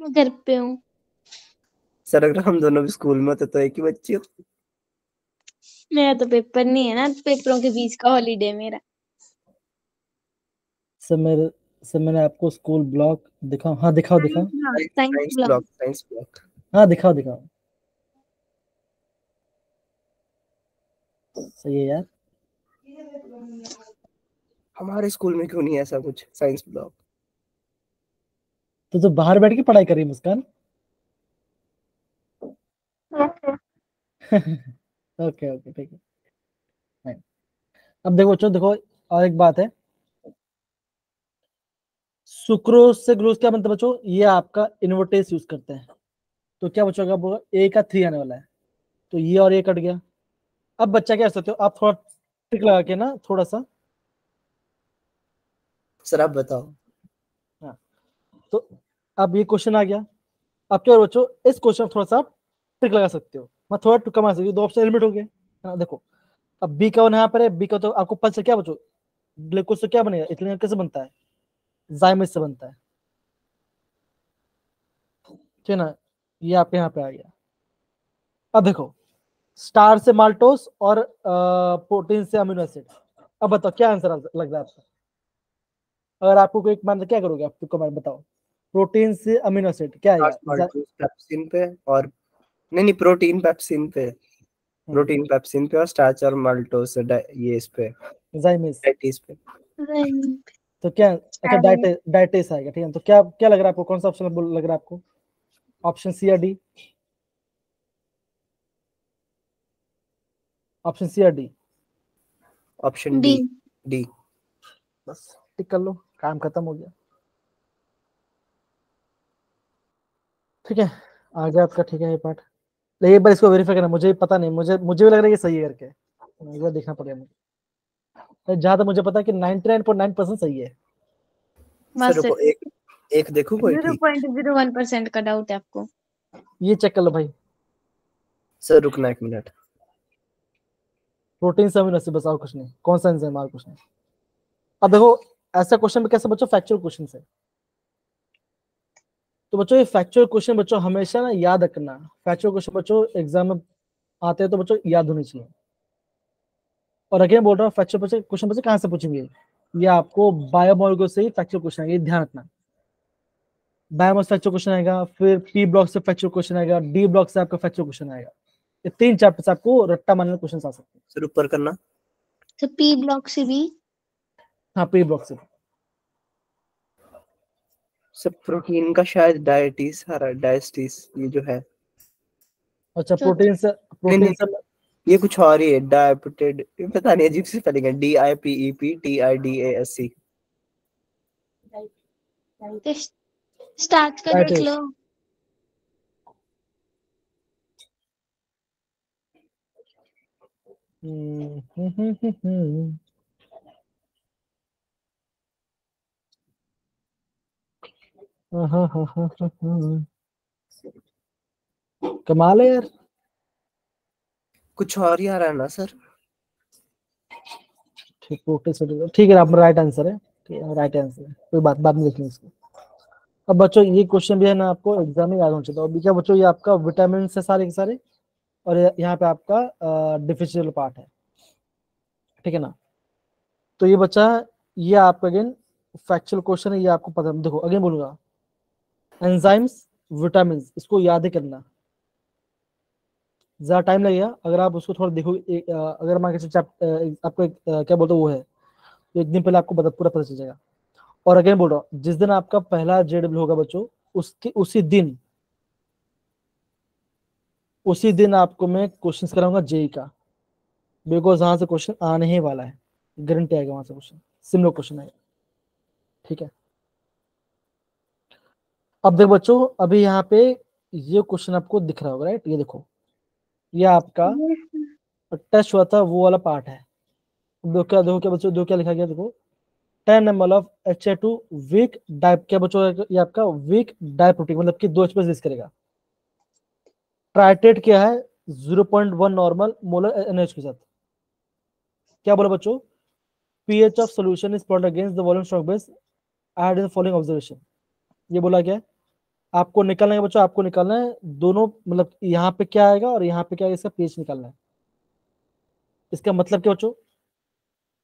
मैं घर पे हूँ। सर अगर हम दोनों भी स्कूल में होते तो एक ही बच्ची होती। मेरा तो पेपर नहीं है ना, पेपरों के बीच का हॉलीडे मेरा। सर मैंने आपको स्कूल ब्लॉक दिखाओ? हाँ दिखाओ दिखाओ। Science science block. Block, science block. हाँ दिखाओ दिखाओ, सही है यार। हमारे स्कूल में क्यों नहीं है ऐसा कुछ साइंस ब्लॉक? तो बाहर बैठ के पढ़ाई करी मुस्कान। ओके ओके, ठीक है। Fine. अब देखो बच्चों, देखो और एक बात है, सुक्रोज से ग्लूकोज क्या बनता है बच्चों? ये आपका इन्वर्टेस यूज करते हैं। तो क्या बच्चों का होगा, ए का 3 आने वाला है, तो ये और ये कट गया। अब बच्चा क्या कर सकते हो आप, थोड़ा ट्रिक लगा के ना, थोड़ा सा। सर आप बताओ। हाँ, तो अब ये क्वेश्चन आ गया। अब क्या हो बच्चों, इस क्वेश्चन थोड़ा सा आप ट्रिक लगा सकते हो, मैं थोड़ा टुक्का मार सकती हूँ, 2 ऑप्शन एलिमिनेट हो गए। हाँ देखो, अब बी का वन यहाँ पर है, बी का तो आपको पता चल क्या बच्चों, ग्लूकोज से क्या बनेगा, इथिलीन कैसे बनता है? जाइमेज से बनता है, ठीक है ना? ये आपके यहाँ पे आ गया। अब देखो, स्टार से माल्टोस और प्रोटीन से अमीनो एसिड। अब बताओ क्या आंसर लग रहा है आपका? अगर आपको कोई मान, क्या करोगे आप, कमेंट बताओ। प्रोटीन से अमीनो एसिड क्या आएगा? पेप्सिन पे और नहीं नहीं, प्रोटीन पेप्सिन पे, प्रोटीन पेप्सिन पे और स्टार्च और माल्टोस ये इस पे, जाइमेज। डाइटिस पे। तो क्या, अच्छा डाइटेस आएगा, ठीक है। तो क्या क्या लग रहा है आपको, कौन सा ऑप्शन लग रहा है आपको? ऑप्शन सी या डी? ऑप्शन सी या D? Option D. D. D. बस टिक कर लो, काम खत्म हो गया। ठीक है, आ गया आपका, ठीक है ये पार्ट। लेकिन एक बार इसको वेरीफाई करना, मुझे पता नहीं, मुझे भी लग रहा है ये सही है करके, एक बार देखना पड़ेगा मुझे। जहां तक मुझे पता है कि 99.9% सही है। सर रुको, एक देखो कोई ठीक। 0.01% का डाउट है आपको? ये चेक कर लो भाई। सर रुकना 1 मिनट। प्रोटीन से अमीनो एसिड, बस और कुछ नहीं, कौन सा एंजाइम, और कुछ नहीं। अब देखो, ऐसा क्वेश्चन में कैसे बच्चों, फैक्चुअल क्वेश्चन से। तो बच्चों ये फैक्चुअल क्वेश्चन बच्चों हमेशा ना याद रखना, फैक्चुअल क्वेश्चन बच्चों एग्जाम में आते हैं तो बच्चों याद होनी चाहिए। और अगेन बोल रहा हूँ, फैक्चुअल क्वेश्चन बच्चों कहाँ से पूछेंगे, ये आपको बायोमोलिक्यूल से ही फैक्चुअल क्वेश्चन आएगा, ये ध्यान रखना। बायोमोल फैक्चुअल क्वेश्चन आएगा, फिर पी ब्लॉक से फैक्चुअल क्वेश्चन आएगा, डी ब्लॉक से आपका फैक्चुअल क्वेश्चन आएगा। ये 3 चैप्टर से आपको रट्टा मारने क्वेश्चन आ सकते हैं। सर ऊपर करना। तो पी ब्लॉक से भी। हाँ, पी ब्लॉक से। सर प्रोटीन का शायद डायटिस आ रहा है, डायस्टिस ये जो है। अच्छा, चौथा। नहीं नहीं, ये कुछ और ही है, डायपिटेड, पता नहीं, अजीब सी स्पेलिंग है, DIPEPTIDASC। स्टार्च का देख लो। कमाल है यार। कुछ और ही आ रहा है ना सर? ठीक है, आप राइट आंसर है, ठीक है, राइट आंसर है, कोई बात, बाद में देखेंगे इसको। अब बच्चों ये क्वेश्चन भी है ना, आपको एग्जाम में याद होना चाहिए। अभी क्या बच्चों, ये आपका विटामिन से सारे के सारे, और यहाँ पे आपका डिफिशियल पार्ट है, ठीक है ना? तो ये बच्चा, ये आपका अगेन फैक्चुअल क्वेश्चन है, ये आपको पता, देखो अगेन बोलूंगा, एंजाइम्स, विटामिन, इसको याद ही करना, ज्यादा टाइम लगेगा अगर आप उसको थोड़ा देखो। अगर मान के आपको क्या बोलते हैं वो है, तो एक दिन पहले आपको पूरा पता चल जाएगा। और अगेन बोल रहा हूँ, जिस दिन आपका पहला JW होगा बच्चों, उसके उसी दिन आपको मैं क्वेश्चन कराऊंगा JEE का, बिकॉज वहां से क्वेश्चन आने ही वाला है, गारंटी आएगा वहां से क्वेश्चन, सिमिलर क्वेश्चन आएगा, ठीक है? अब देखो बच्चों, अभी यहाँ पे ये क्वेश्चन आपको दिख रहा होगा, राइट? ये देखो, ये आपका टेस्ट हुआ था वो वाला पार्ट है। देखो क्या बच्चों, देखो क्या लिखा गया, देखो 10 ml of HA2 week die, क्या बच्चों ये आपका वीक डाई प्रोटीन, मतलब कि 2 H+ करेगा। ट्राइटेट क्या है? 0.1 नॉर्मल मोलर NaOH के साथ। क्या बोला बच्चों? pH of solution is plot against the volume stroke base add in following observation. ये बोला क्या है? आपको निकालना है बच्चों, आपको निकालना है दोनों, मतलब यहाँ पे क्या आएगा और यहाँ पे क्या आएगा, इसका pH निकालना है। इसका मतलब क्या बच्चों?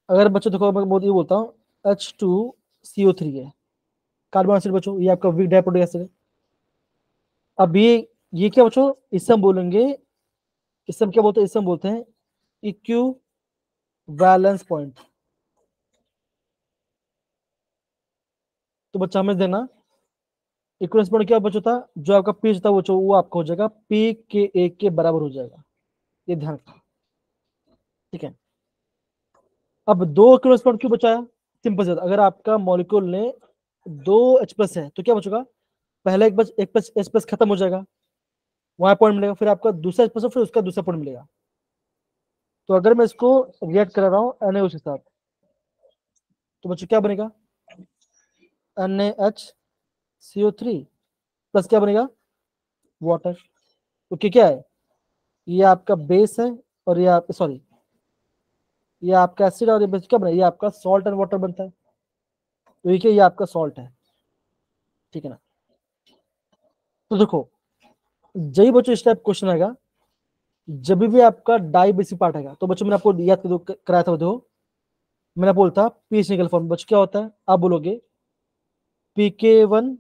अगर बच्चों देखो, मैं ये बोलता हूँ H2CO3 है कार्बन एसिड बच्चों, ये आपका वीक डाइप्रोटिक एसिड है। अब ये क्या बच्चों, इससे हम बोलेंगे, इससे हम क्या बोलते हैं, इससे हम बोलते हैं इक्यू वैलेंस पॉइंट। तो बच्चा हमें देना इक्विवेलेंस पॉइंट क्या बच्चों था, जो आपका पीच था वो आपका हो जाएगा पी के ए के बराबर हो जाएगा। ये ध्यान रखना, ठीक है? अब 2 इक्विवेलेंस पॉइंट क्यों बचाया? सिंपल से, अगर आपका मॉलिक्यूल ने 2 H+ है तो क्या बचेगा? पहला एक H+ खत्म हो जाएगा, वहां पॉइंट मिलेगा, फिर आपका दूसरा H+ फिर उसका दूसरा पॉइंट मिलेगा। तो अगर मैं इसको रिएक्ट करा रहा हूँ NaOH के साथ, तो बच्चों क्या बनेगा? NaHCO3 प्लस क्या बनेगा? वाटर। तो क्या है? ये आपका बेस है और ये आप सॉरी, ये आपका एसिड और ये बेस क्या बना? ये आपका सॉल्ट एंड वाटर बनता है। तो ये क्या, ये आपका सॉल्ट है, ठीक है ना? तो देखो, जब बच्चों इस टाइप क्वेश्चन आएगा, जब भी आपका डाई बेसिक पार्ट आएगा, तो बच्चों मैंने आपको याद कराया था, देखो मैंने बोलता पीएच निकल फॉर्म, बच्चों क्या होता है? आप बोलोगे pK1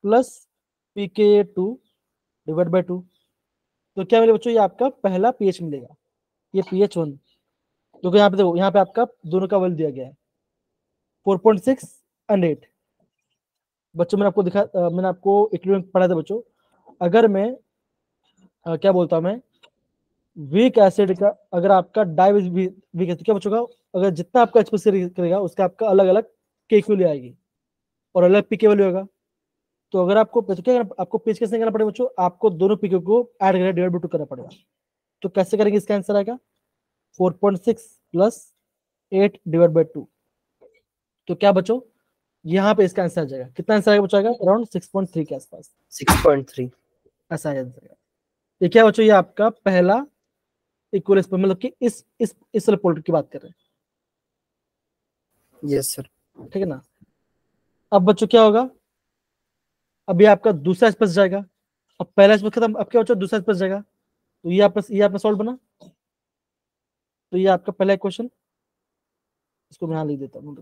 plus pK2 divide by 2। तो क्या मिलेगा बच्चों? ये आपका पहला pH मिलेगा, ये pH1। क्योंकि यहाँ पे देखो, यहाँ पे आपका दोनों का वैल्यू दिया गया है 4.6 एंड 8। बच्चों मैंने आपको इक्विवेलेंट पढ़ा था बच्चों। अगर मैं क्या बोलता हूँ मैं, वीक एसिड का, अगर आपका डाई वीक है तो क्या बच्चों का, अगर जितना आपका H+ करेगा उसका आपका अलग अलग K वैल्यू आएगी और अलग पीके वैल्यू होगा। तो अगर आपको तो क्या आपको पेज कैसे करना पड़ेगा बच्चों? आपको दोनों पीके को ऐड करके डिवाइड बाई 2 करना पड़ेगा। तो कैसे करेंगे? इसका आंसर आएगा 4.6 प्लस 8 डिवाइड बाई 2। तो क्या बच्चों, यहाँ पे इसका आंसर आ जाएगा, कितना आंसर आएगा बच्चों? आएगा अराउंड 6.3 के आसपास, 6.3 ऐसा आंसर। ये क्या बच्चों, ये आपका पहला इक्वलेंस, मतलब कि इस पोल्ट की बात कर रहे हैं, यस सर। ठीक है ना? अब बच्चों क्या होगा, अभी आपका दूसरा H+ जाएगा, अब पहला H+ खत्म, अब क्या बच्चों? दूसरा H+ जाएगा। तो ये आपका सॉल्व बना। तो ये आपका पहला क्वेश्चन, इसको मैं यहाँ लिख देता हूँ,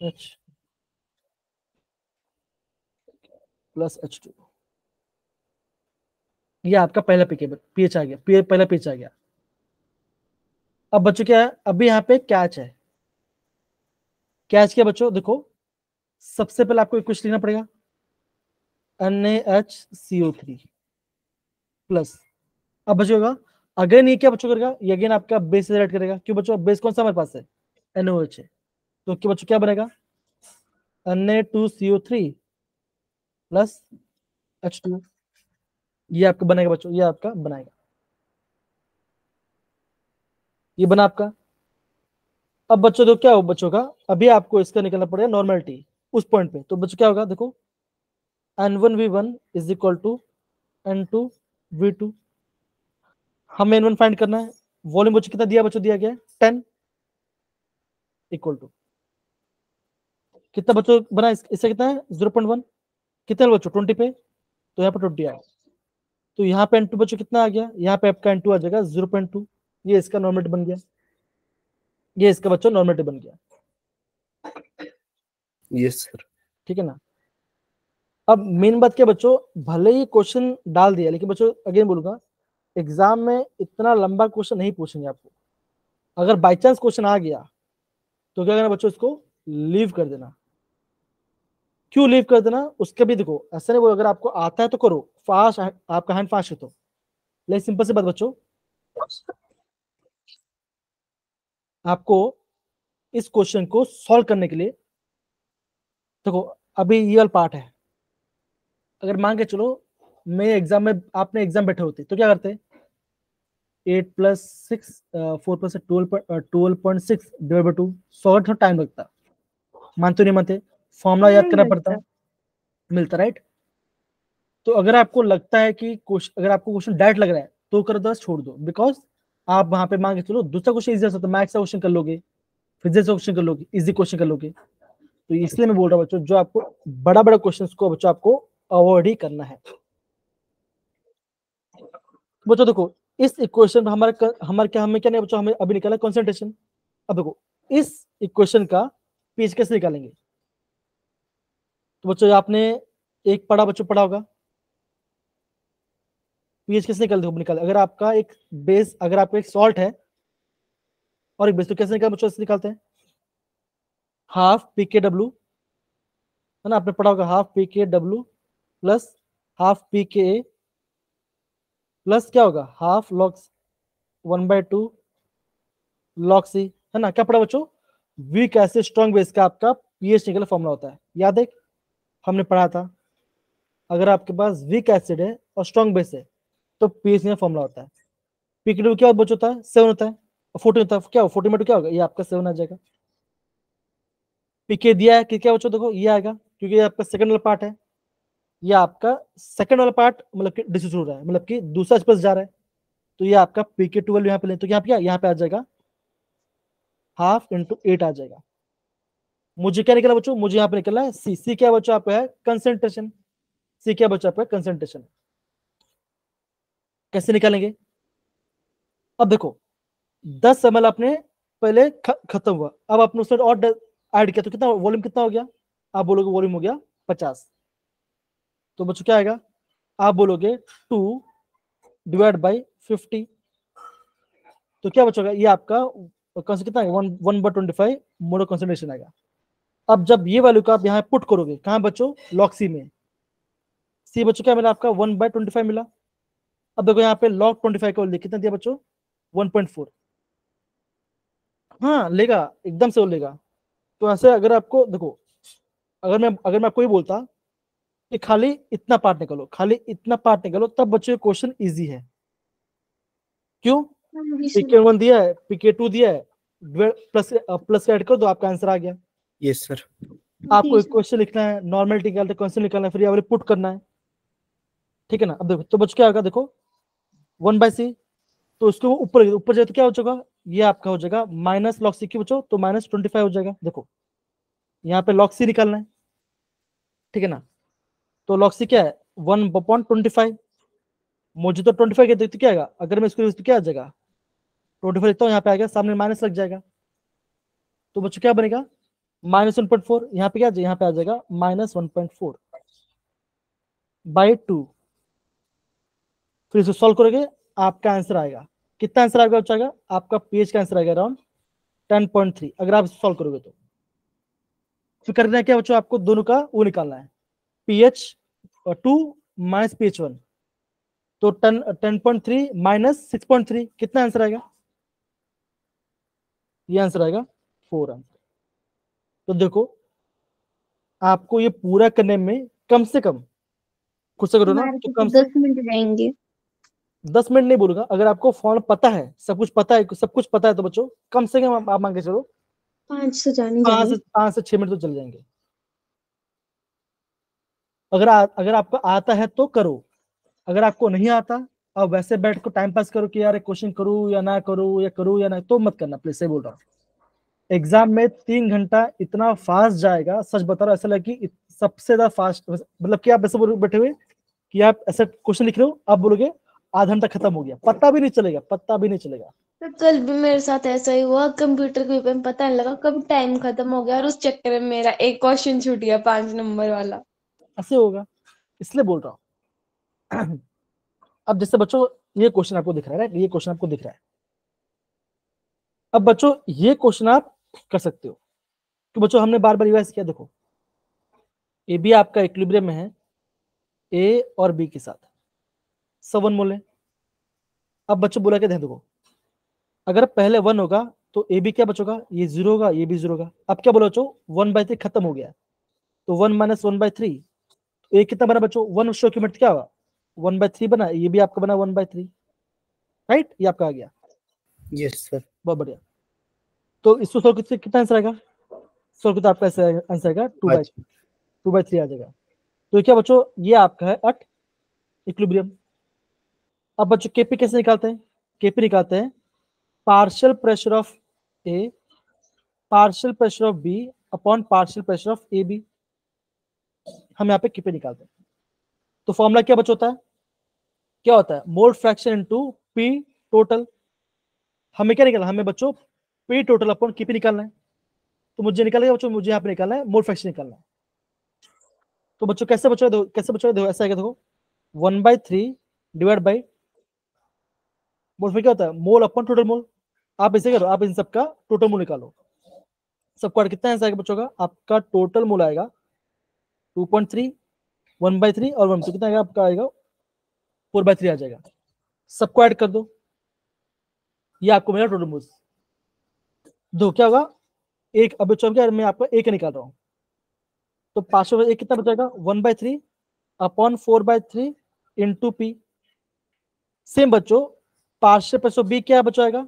H प्लस H2, ये आपका पहला पीएच आ गया, पहला पीएच आ गया। अब बच्चों क्या है, अभी यहाँ पे कैच है। कैच क्या बच्चों? देखो, सबसे पहले आपको कुछ लिखना पड़ेगा NaHCO3 प्लस। अब बच्चों होगा अगेन, ये क्या बच्चों करेगा? ये अगेन आपका बेस से ऐड करेगा। क्यों बच्चों? बेस कौन सा हमारे पास है? NaOH है। तो क्या बच्चों क्या बनेगा? Na2CO3 plus H2। ये आपका बनेगा बच्चों, ये आपका बनाएगा, ये बना आपका। अब बच्चों तो क्या हो बच्चों का, अभी आपको इसका निकलना पड़ेगा नॉर्मेलिटी उस पॉइंट पे। तो बच्चों क्या होगा? देखो N1V1 is equal to N2V2। हमें N1 फाइंड करना है। वॉल्यूम बच्चों कितना दिया? बच्चों दिया गया 10 इक्वल टू कितना बच्चों बना? इससे कितना है? 0.1। कितना बच्चों? 20 पे, तो यहाँ पे 20 आया। तो यहाँ पे N2 बच्चों कितना आ गया? यहाँ पे आपका N2 आ जाएगा 0.2। ये इसका नॉर्मेलिटी बन गया, ये इसका बच्चों नॉर्मेलिटी बन गया, यस सर। ठीक है ना? अब मेन बात क्या बच्चों, भले ही क्वेश्चन डाल दिया, लेकिन बच्चों अगेन बोलूंगा, एग्जाम में इतना लंबा क्वेश्चन नहीं पूछेंगे आपको। अगर बाई चांस क्वेश्चन आ गया तो क्या करना बच्चों? इसको लीव कर देना। क्यों लीव कर देना? उसके भी देखो, ऐसा नहीं बोलो अगर आपको आता है तो करो, फास्ट आपका हैंड फास्ट है तो। लेकिन सिंपल सी बात बच्चों, आपको इस क्वेश्चन को सॉल्व करने के लिए देखो अभी ये वाला पार्ट है, अगर मान के चलो मैं एग्जाम में, आपने एग्जाम बैठे होते तो क्या करते, 8 + 6 4 + 12.6 डिवाइड बाई 2, 100 थोड़ा टाइम लगता, मानते नहीं मानते, फॉर्मूला याद करना पड़ता, मिलता राइट। तो अगर आपको लगता है कि अगर आपको क्वेश्चन डायरेक्ट लग रहा है तो कर दो, छोड़ दो, बिकॉज आप वहां पे मान के चलो दूसरा क्वेश्चन इजी हो सकता है, मैथ्स का क्वेश्चन कर लोगे, फिजिक्स का क्वेश्चन कर लोगे, इजी क्वेश्चन कर लोगे। तो इसलिए मैं बोल रहा हूँ बच्चों, जो आपको बड़ा बड़ा क्वेश्चन को बच्चों आपको अवॉइड ही करना है। बच्चों देखो इस इक्वेशन में हमारे क्या, हमें क्या नहीं बच्चों, हमें अभी निकाला कंसंट्रेशन। अब देखो इस इक्वेशन का पीएच कैसे निकालेंगे, तो बच्चों आपने एक पढ़ा होगा, पीएच कैसे निकाले, अगर आपका एक बेस, अगर आपका एक सॉल्ट है और एक बेस, तो कैसे निकालते बच्चों, निकालते हैं हाफ pKw, है ना, आपने पढ़ा होगा half pKw plus half pKa plus क्या होगा हाफ log 1/2 log C, है ना। क्या पढ़ा बच्चों, वीक एसिड स्ट्रॉन्ग बेस का आपका पीएच निकलने फॉर्मूला होता है, याद है हमने पढ़ा था। अगर आपके पास वीक एसिड है और स्ट्रॉन्ग बेस है तो पीएच निकलने फॉर्मूला होता है, pKw क्या बच्चों होता है 7 होता है, और 14 होता है, क्या 14 में क्या होगा, ये आपका 7 आ जाएगा। पीके दिया है कि क्या बच्चों, देखो ये आएगा क्योंकि ये आपका सेकंड वाला पार्ट है, ये आपका सेकंड वाला पार्ट मतलब कि डिस्ट्रीब्यूट हो रहा है, मतलब कि दूसरा स्पेस जा रहा है, तो ये आपका पीके 12 यहाँ पे लें, तो यहाँ पे आ जाएगा हाफ इंटू 8 आ जाएगा। मुझे क्या निकला बच्चों, मुझे यहाँ पे निकला है सी। सी क्या बच्चों आपका है कंसेंट्रेशन, सी क्या बच्चों आपका कंसेंट्रेशन। कैसे निकालेंगे, अब देखो 10 ml आपने पहले खत्म हुआ, अब आपने उसमें और ऐड किया तो कितना वॉल्यूम कितना हो गया, आप बोलोगे वॉल्यूम हो गया 50, तो बच्चों क्या आएगा, आप बोलोगे 2 डिवाइड बाई 50, तो क्या बचेगा, ये आपका कितना है 1/25 मोनो कंसंट्रेशन आएगा। अब जब ये वैल्यू का आप यहाँ पुट करोगे कहाँ बच्चों, लॉग सी में, सी बच्चों क्या मिला आपका 1/25 मिला। अब देखो यहाँ पे लॉग 25 का वैल्यू कितना दिया बच्चों 1.4, हाँ लेगा एकदम से वो लेगा। तो ऐसे अगर आपको देखो, अगर मैं आपको ये बोलता कि खाली इतना पार्ट निकालो, खाली इतना पार्ट निकालो, तब बच्चों क्वेश्चन इजी है। क्यों, pk1 दिया है, pk2 दिया है, प्लस प्लस ऐड कर दो, आपका आंसर आ गया। Yes sir. आपको एक क्वेश्चन लिखना है, नॉर्मलिटी निकालते क्वेश्चन निकालना है, फिर ये वाले पुट करना है, ठीक है ना। अब देखो तो बच्चों क्या होगा, देखो 1/c, तो उसको ऊपर जाए तो क्या हो जाएगा, ये आपका हो जाएगा माइनस लॉग सी की बच्चों, तो -25 हो जाएगा। देखो यहाँ पे लॉग सी निकालना है, ठीक है ना, तो लॉग सी क्या है 1/25, मुझे तो 25 के देखते क्या आएगा, अगर मैं इसको तो क्या आ जाएगा 25 लिखता हूँ, यहाँ पे आएगा सामने माइनस लग जाएगा, तो बच्चों क्या बनेगा -1.4, यहाँ पे क्या यहाँ पे आ जाएगा -1.4 बाई 2, फिर इसे सॉल्व करोगे आपका आंसर आएगा, कितना आंसर आएगा बच्चा, आपका पीएच का आंसर आएगा अराउंड 10.3, अगर आप सॉल्व करोगे तो। फिर करना है क्या बच्चों, आपको दोनों का वो निकालना है, pH2 माइनस pH1, तो 10.3 माइनस 6.3 कितना आंसर आएगा, ये आंसर आएगा 4 आंसर। तो देखो आपको ये पूरा करने में कम से कम खुद से करो ना, तो कम से 10 मिनट जाएंगे। 10 मिनट नहीं बोलूंगा, अगर आपको फॉर्म पता है, सब कुछ पता है तो बच्चों कम से कम आप मान के चलो 5 से जाने 5 से 6 मिनट तो चल जाएंगे। अगर आपको आता है तो करो, अगर आपको नहीं आता और वैसे बैठ को टाइम पास करो कि यार क्वेश्चन करूँ या ना करूँ या ना, तो मत करना प्लीज, सही बोल रहा हूँ। एग्जाम में 3 घंटा इतना फास्ट जाएगा, सच बता रहा हूँ, ऐसा लगे कि सबसे ज्यादा फास्ट, मतलब कि आप ऐसे बोल बैठे हुए कि आप ऐसा क्वेश्चन लिख रहे हो, आप बोलोगे आधा घंटा खत्म हो गया, पता भी नहीं चलेगा। तो कल भी मेरे साथ ऐसा ही हुआ, कंप्यूटर के पेपर में पता नहीं लगा कब टाइम खत्म हो गया, और उस चक्कर में मेरा एक क्वेश्चन छूट गया 5 नंबर वाला। ऐसे होगा, इसलिए बोल रहा हूँ। अब जैसे बच्चों ये क्वेश्चन आपको दिख रहा है, ये क्वेश्चन आपको दिख रहा है, अब बच्चों ये क्वेश्चन आप कर सकते हो, तो बच्चों हमने बार बार रिवाइज किया, देखो ए बी आपका इक्विलिब्रियम में है ए और बी के साथ, सब 1 मोल है। अब बच्चों बोला क्या ध्यान देखो, अगर पहले 1 होगा तो ए बी क्या बचोगा, ये 0 होगा, ये भी 0 होगा। अब क्या बोला बच्चों, 1/3 खत्म हो गया, तो 1 - 1/3, तो ए कितना बना बच्चों, 1 शो क्यूमेट क्या होगा, 1/3 बना, ये भी आपका बना 1/3, राइट, ये आपका आ गया। Yes sir. बहुत बढ़िया। तो इसको सोल्व करके कितना आंसर आएगा, सोल्व करके आपका आंसर आएगा 2/3 आ जाएगा। तो क्या बच्चों, ये आपका है अट इक्विलिब्रियम। अब बच्चों केपी कैसे निकालते हैं, केपी निकालते हैं partial pressure of A partial pressure of B upon partial pressure of A B. हम यहाँ पे केपी निकालते हैं। तो फॉर्मूला क्या बच्चों होता है, क्या होता है, mole fraction into P total. हमें क्या निकालना, हमें बच्चों पी टोटल अपॉन केपी निकालना है। तो मुझे निकालेगा बच्चों, मुझे यहाँ पे निकालना है मोल फ्रैक्शन निकालना है। तो बच्चों कैसे बच्चों देखो, कैसे बच्चों देखो, ऐसा आएगा देखो 1/3 डिवाइड बाई मोल क्या होता है, मोल अपॉन टोटल मोल। आप इसे करो, आप इन सबका टोटल मोल निकालो। सबका कितना आंसर आएगा बच्चों का, आपका टोटल मोल आएगा 2.3, 1/3 और 1/2 कितना आएगा आपका, आएगा 4/3 आ जाएगा। सबको ऐड कर दो, ये आपको मेरा टोटल मोल दो क्या होगा, एक। अब बच्चों क्या, मैं आपका एक निकाल रहा हूँ, तो 500 एक कितना बचेगा, 1/3 अपॉन 4/3 इंटू पी। सेम बच्चों पार्शियल प्रेशर बी क्या बचाएगा,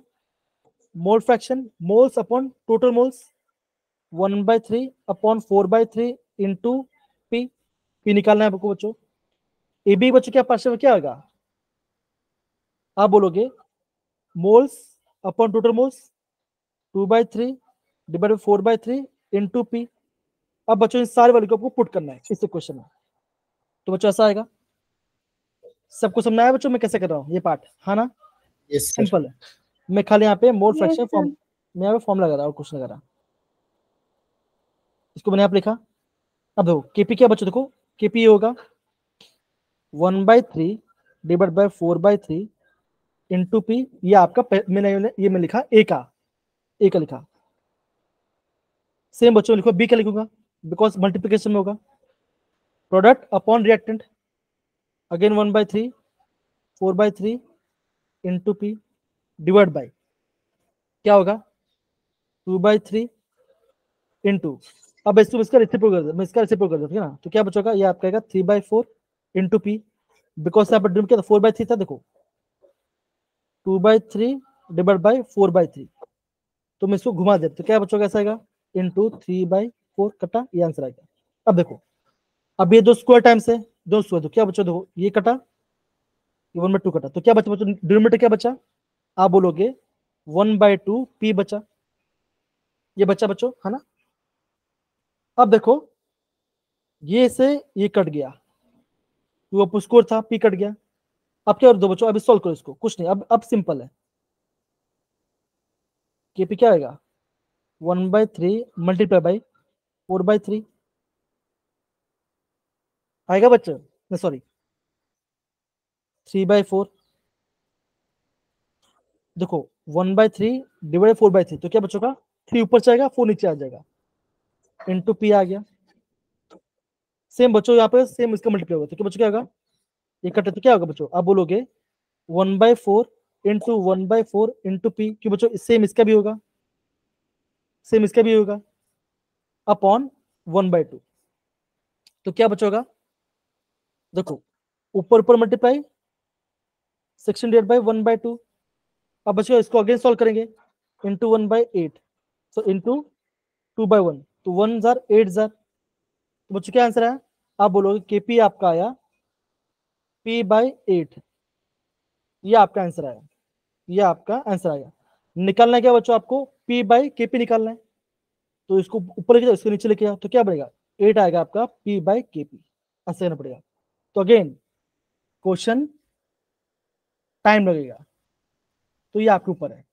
mole fraction, moles upon total moles, 1/3 upon 4/3 into P. P निकालना है आपको बच्चों। ए बी बच्चों क्या पार्शियल में क्या होगा, आप बोलोगे moles upon total moles 2/3 divide by 4/3 into P. अब बच्चों इन सारे वैल्यू को आपको पुट करना है इस इक्वेशन में। तो बच्चों ऐसा आएगा। सबको समझ आया बच्चों मैं कैसे कर रहा हूँ ये पार्ट, हाँ ना, यस सर। सिंपल है। मैं खाली यहाँ पे मोल Yes, फ्रैक्शन sir. फॉर्म, मैं यहाँ पे फॉर्म लगा रहा और कुछ लगा रहा। इसको मैंने यहाँ पे लिखा। अब देखो केपी क्या बच्चों, देखो केपी ये होगा 1/3 डिवाइड बाय 4/3 इंटू पी। ये आपका मैंने लिखा ए का लिखा। सेम बच्चों लिखो बी का लिखूंगा, बिकॉज मल्टीप्लिकेशन में होगा। Product upon reactant, again 1/3 4/3 into P divide by क्या होगा 2/3 इंटू। अब इसका रेसिप्रोकल कर दो, मैं इसका रेसिप्रोकल कर दूं, ठीक है ना। तो क्या बचेगा, ये आपका आएगा 3/4 इंटू पी, बिकॉज यहाँ पर ड्रीम क्या था 4/3 था, देखो 2/3 डिवाइड बाय 4/3। तो मैं इसको घुमा देता, तो क्या बचेगा ऐसा आएगा इंटू 3/4 कटा, ये आंसर आएगा। अब देखो, अब ये दो स्क्वायर टाइम्स है, दो स्क्वायर, तो क्या बचा, देखो ये कटा, ये 1/2 कटा, तो क्या बचा बच्चों, डिनोमिनेटर क्या बचा, आप बोलोगे 1/2 पी बचा, ये बचा बच्चों, है ना। अब देखो ये से ये कट गया, वो स्कोर था, पी कट गया। अब क्या कर दो बच्चों, अभी सॉल्व करो इसको, कुछ नहीं, अब सिंपल है। केपी क्या आएगा 1/3 मल्टीप्लाई बाई 4/3 आएगा बच्चों, सॉरी 3/4। देखो 1/3 डिवाइड 4/3, तो क्या बच्चों 3 ऊपर जाएगा 4 नीचे आ जाएगा, इंटू पी आ गया। सेम बच्चों यहाँ पे सेम इसका मल्टीप्लाई होगा, तो क्या बच्चों क्या होगा, ये कटे तो क्या होगा बच्चों, आप बोलोगे 1/4 इंटू 1/4 इंटू पी, क्यों बच्चों सेम इसका भी होगा, सेम इसका भी होगा, अपॉन 1/2। तो क्या बचोगा, देखो ऊपर ऊपर मल्टीप्लाई, सेक्शन डिवाइड बाई 1/2। अब बच्चों इसको अगेन सॉल्व करेंगे, इंटू 1/8, तो इंटू 2/1, तो 1 जार 8 जार। तो बच्चों क्या आंसर है, आप बोलोगे केपी आपका आया p/8, ये आपका आंसर आया, ये आपका आंसर आया। निकालना है क्या बच्चों, आपको p/kp निकालना है, तो इसको ऊपर लेके जाओ, इसको नीचे लेके आओ, तो क्या बनेगा 8 आएगा आपका p/kp, ऐसे करना पड़ेगा। तो अगेन क्वेश्चन टाइम लगेगा, तो ये आपके ऊपर है,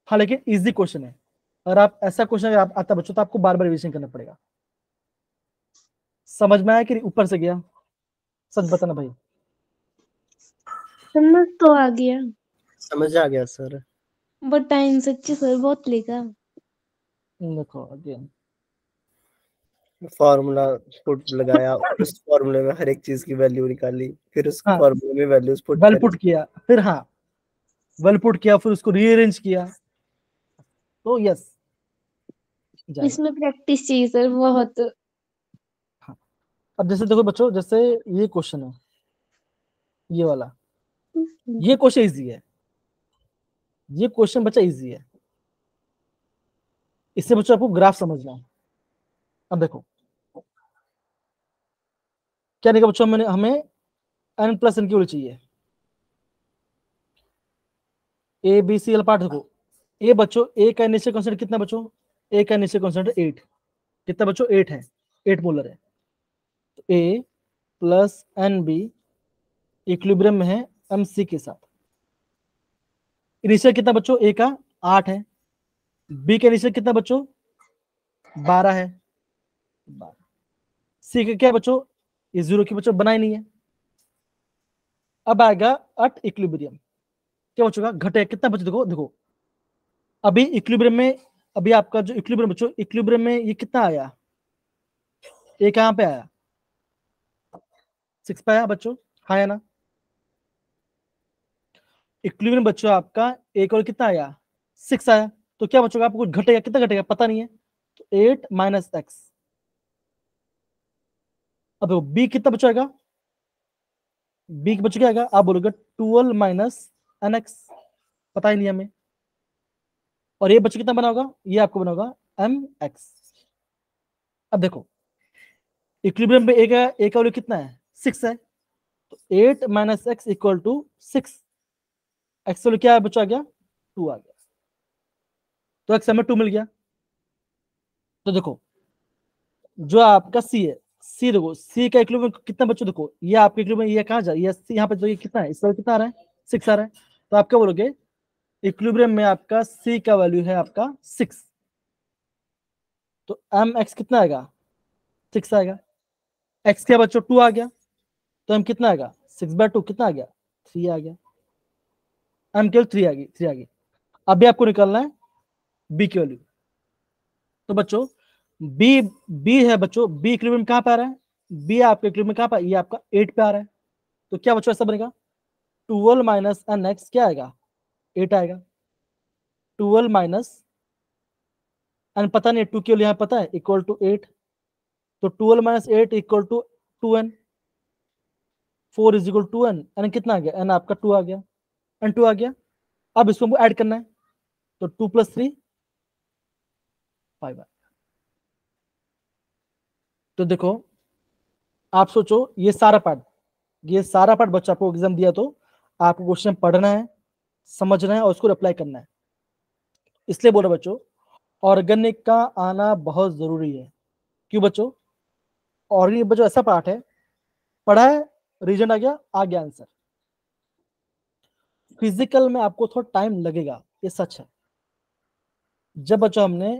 हाँ लेकिन इजी क्वेश्चन है। अगर आप ऐसा क्वेश्चन अगर आप आता बच्चों, तो आपको बार बार रिविजन करना पड़ेगा। समझ में आया कि ऊपर से गया, सच बताना भाई। समझ तो आ गया, समझ आ गया सर। बट टाइम सच्ची सर बहुत लेगा। देखो अगेन फॉर्मूला पुट लगाया, उस फॉर्मूले में हर एक चीज की वैल्यू निकाली, फिर उस हाँ फॉर्मूले में वैल्यूज पुट वेल करी। पुट किया, फिर हाँ वेल पुट किया, फिर उसको रीअरेंज किया, तो यस जाएगा। इसमें प्रैक्टिस चाहिए सर बहुत। हाँ, अब जैसे देखो बच्चों, जैसे ये क्वेश्चन है, ये वाला, ये क्वेश्चन इजी है, ये क्वेश्चन बच्चा इजी है, इससे बच्चों आपको ग्राफ समझना है। अब देखो क्या नहीं बच्चों, मैंने हमें n प्लस n की वैल्यू चाहिए। ए बी सी वाला पार्ट देखो, ए बच्चों ए का इनिशियल कांस्टेंट कितना बच्चों, ए का इनिशियल कांस्टेंट 8, कितना बच्चों 8 है, 8 मोलर है। तो ए प्लस एन बी इक्विलिब्रियम में है एम सी के साथ। इनिशियल कितना बच्चों ए का 8 है, बी का इनिशियल कितना बच्चों 12 है, 12। सी का क्या है बच्चों, ये 0 की बच्चों बनाई नहीं है। अब आएगा अट इक्विलिब्रियम, क्या बच्चों का घटे कितना बच्चों, देखो देखो अभी इक्विलिब्रियम में, अभी आपका जो इक्विलिब्रियम बच्चों, इक्विलिब्रियम में ये कितना आया, ये कहां पे आया 6 पे आया बच्चों, हाँ या ना। इक्विलिब्रियम बच्चों आपका एक और कितना आया 6 आया, तो क्या बच्चों आपको कुछ घटेगा, कितना घटेगा पता नहीं है, तो 8 माइनस एक्स। अब देखो बी कितना बच्चों आएगा, बी बच्चों क्या आएगा, आप बोलोगे 12 माइनस एन एक्स, पता ही नहीं हमें। और ये बच्चों कितना बना होगा, ये आपको बना होगा एम एक्स। अब देखो इक्विलिब्रियम में ए का वैल्यू कितना है 6 है, तो 8 minus x equal to 6, x value क्या है बच्चों आ गया 2 आ गया, तो एक्स हमें 2 मिल गया। तो देखो जो आपका सी है, सी देखो सी का इक्विलिब्रियम कितना बच्चों, देखो ये आपके इक्विलिब्रियम ये कहां जाए, ये सी यहाँ पे जो ये कितना है, इसका कितना आ रहा है 6 आ रहा है, तो आप क्या बोलोगे इक्विलिब्रियम में आपका सी का वैल्यू है आपका 6, तो एम एक्स कितना आएगा 6 आएगा। एक्स क्या बच्चों 2 आ गया, तो एम कितना आएगा 6/2 कितना आ गया 3 आ गया, एम केवल 3 आ गई, 3 आ गई। अभी आपको निकालना है बी की वैल्यू। तो बच्चों बी बी है बच्चों, बी इक्विलिब्रियम कहां पे आ रहा है, बी आपके इक्विलिब्रियम कहां पे, ये आपका 8 पे आ रहा है, तो क्या बच्चों ऐसा बनेगा 12 माइनस एन एक्स क्या आएगा 8 आएगा, 12 माइनस एन पता नहीं 2 केवल यहाँ पता है इक्वल टू 8, तो 12 minus 8 equal to 2n, 4 is equal to n, n कितना आ गया एन आपका 2 आ गया, एन 2 आ गया। अब इसको हमको ऐड करना है, तो 2 + 3 5 आ गया। तो देखो आप सोचो ये सारा पार्ट बच्चा आपको एग्जाम दिया तो आपको क्वेश्चन पढ़ना है, समझना है और उसको अप्लाई करना है। इसलिए बोल रहा बच्चों ऑर्गेनिक का आना बहुत जरूरी है। क्यों बच्चों, ऑर्गेनिक बच्चों ऐसा पार्ट है, पढ़ा है रीजन आ गया आंसर। फिजिकल में आपको थोड़ा टाइम लगेगा, ये सच है। जब बच्चों हमने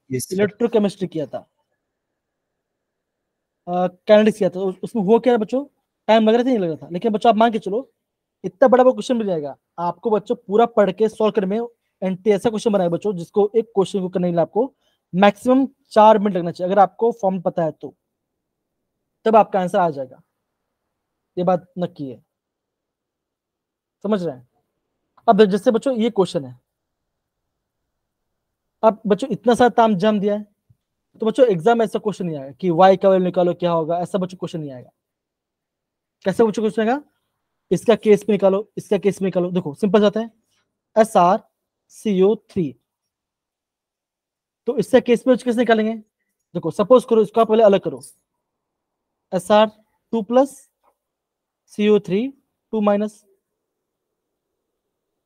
इलेक्ट्रोकेमिस्ट्री किया था, काइनेटिक्स किया था, तो उसमें हुआ क्या बच्चों, टाइम लग रहा था नहीं लग रहा था, लेकिन बच्चों आप मान के चलो इतना बड़ा क्वेश्चन मिल जाएगा आपको बच्चों, पूरा पढ़ के सॉल्व करने में एंटी ऐसा क्वेश्चन बनाए बच्चों जिसको एक क्वेश्चन को करने के लिए आपको मैक्सिमम 4 मिनट लगना चाहिए, अगर आपको फॉर्म पता है तो, तब आपका आंसर आ जाएगा, ये बात नक्की है, समझ रहे हैं। अब जैसे बच्चों ये क्वेश्चन है, अब बच्चों इतना सारा ताम जाम दिया है, तो बच्चों एग्जाम में ऐसा क्वेश्चन नहीं आएगा कि वाई का वैल्यू निकालो क्या होगा, ऐसा बच्चों क्वेश्चन नहीं आएगा। कैसे बच्चों क्वेश्चन आएगा, इसका केस में निकालो, इसका केस में निकालो। देखो सिंपल जाता है SrCO3, तो इससे केस में कैसे निकालेंगे, देखो सपोज करो इसको आप पहले अलग करो, Sr 2 + CO3 2 माइनस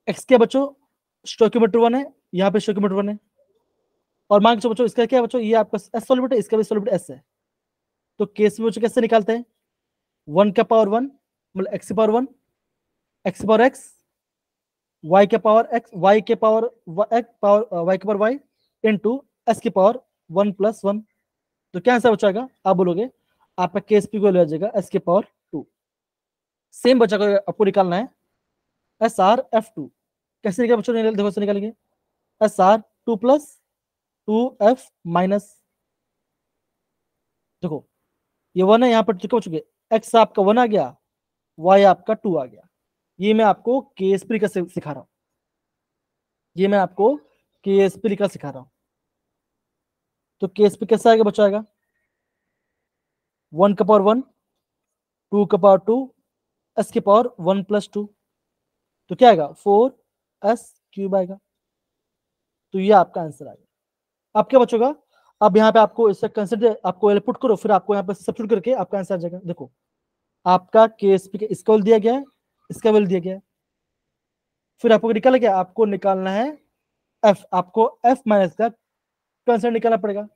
एक्स क्या बच्चों स्टोइकियोमेट्री 1 है, यहाँ पे स्टोइकियोमेट्री 1 है, और मान के बच्चों इसका क्या बच्चों ये आपका एस सॉल्यूट है, इसका भी सॉल्यूट एस है, तो केस में बच्चों कैसे निकालते हैं 1 का पावर 1 मतलब x की पावर 1 x की पावर x y के पावर x y के पावर y के पावर y इनटू s की पावर 1 + 1, तो क्या आंसर बचाएगा आप बोलोगे आपका केस पी को ले जाएगा s की पावर 2। सेम बचा को आपको निकालना है SrF2, कैसे निकाल बच्चों देखो से निकालेंगे SR 2 + 2F माइनस, देखो ये 1 है यहाँ पर क्या बचोगे x आपका 1 आ गया y आपका 2 आ गया। ये मैं आपको केस पी का सिखा रहा हूं, ये मैं आपको KSP लिखना सिखा रहा हूं। तो KSP कैसा आएगा बच्चों? आएगा 1 का पावर 1, 2 का पावर 2, s की पावर 1 + 2, तो क्या आएगा 4s³ आएगा। तो ये आपका आंसर आएगा। अब क्या बचेगा? अब यहाँ पे आपको इससे कंसिडर, आपको पुट करो, फिर आपको यहाँ पे सब्स्टिट्यूट करके आपका आंसर आ जाएगा। देखो आपका KSP के इसका वैल्यू दिया गया है, इसका वैल्यू दिया गया है, फिर आपको निकाला क्या? आपको निकालना है f, आपको f माइनस का कंसेंट निकालना पड़ेगा।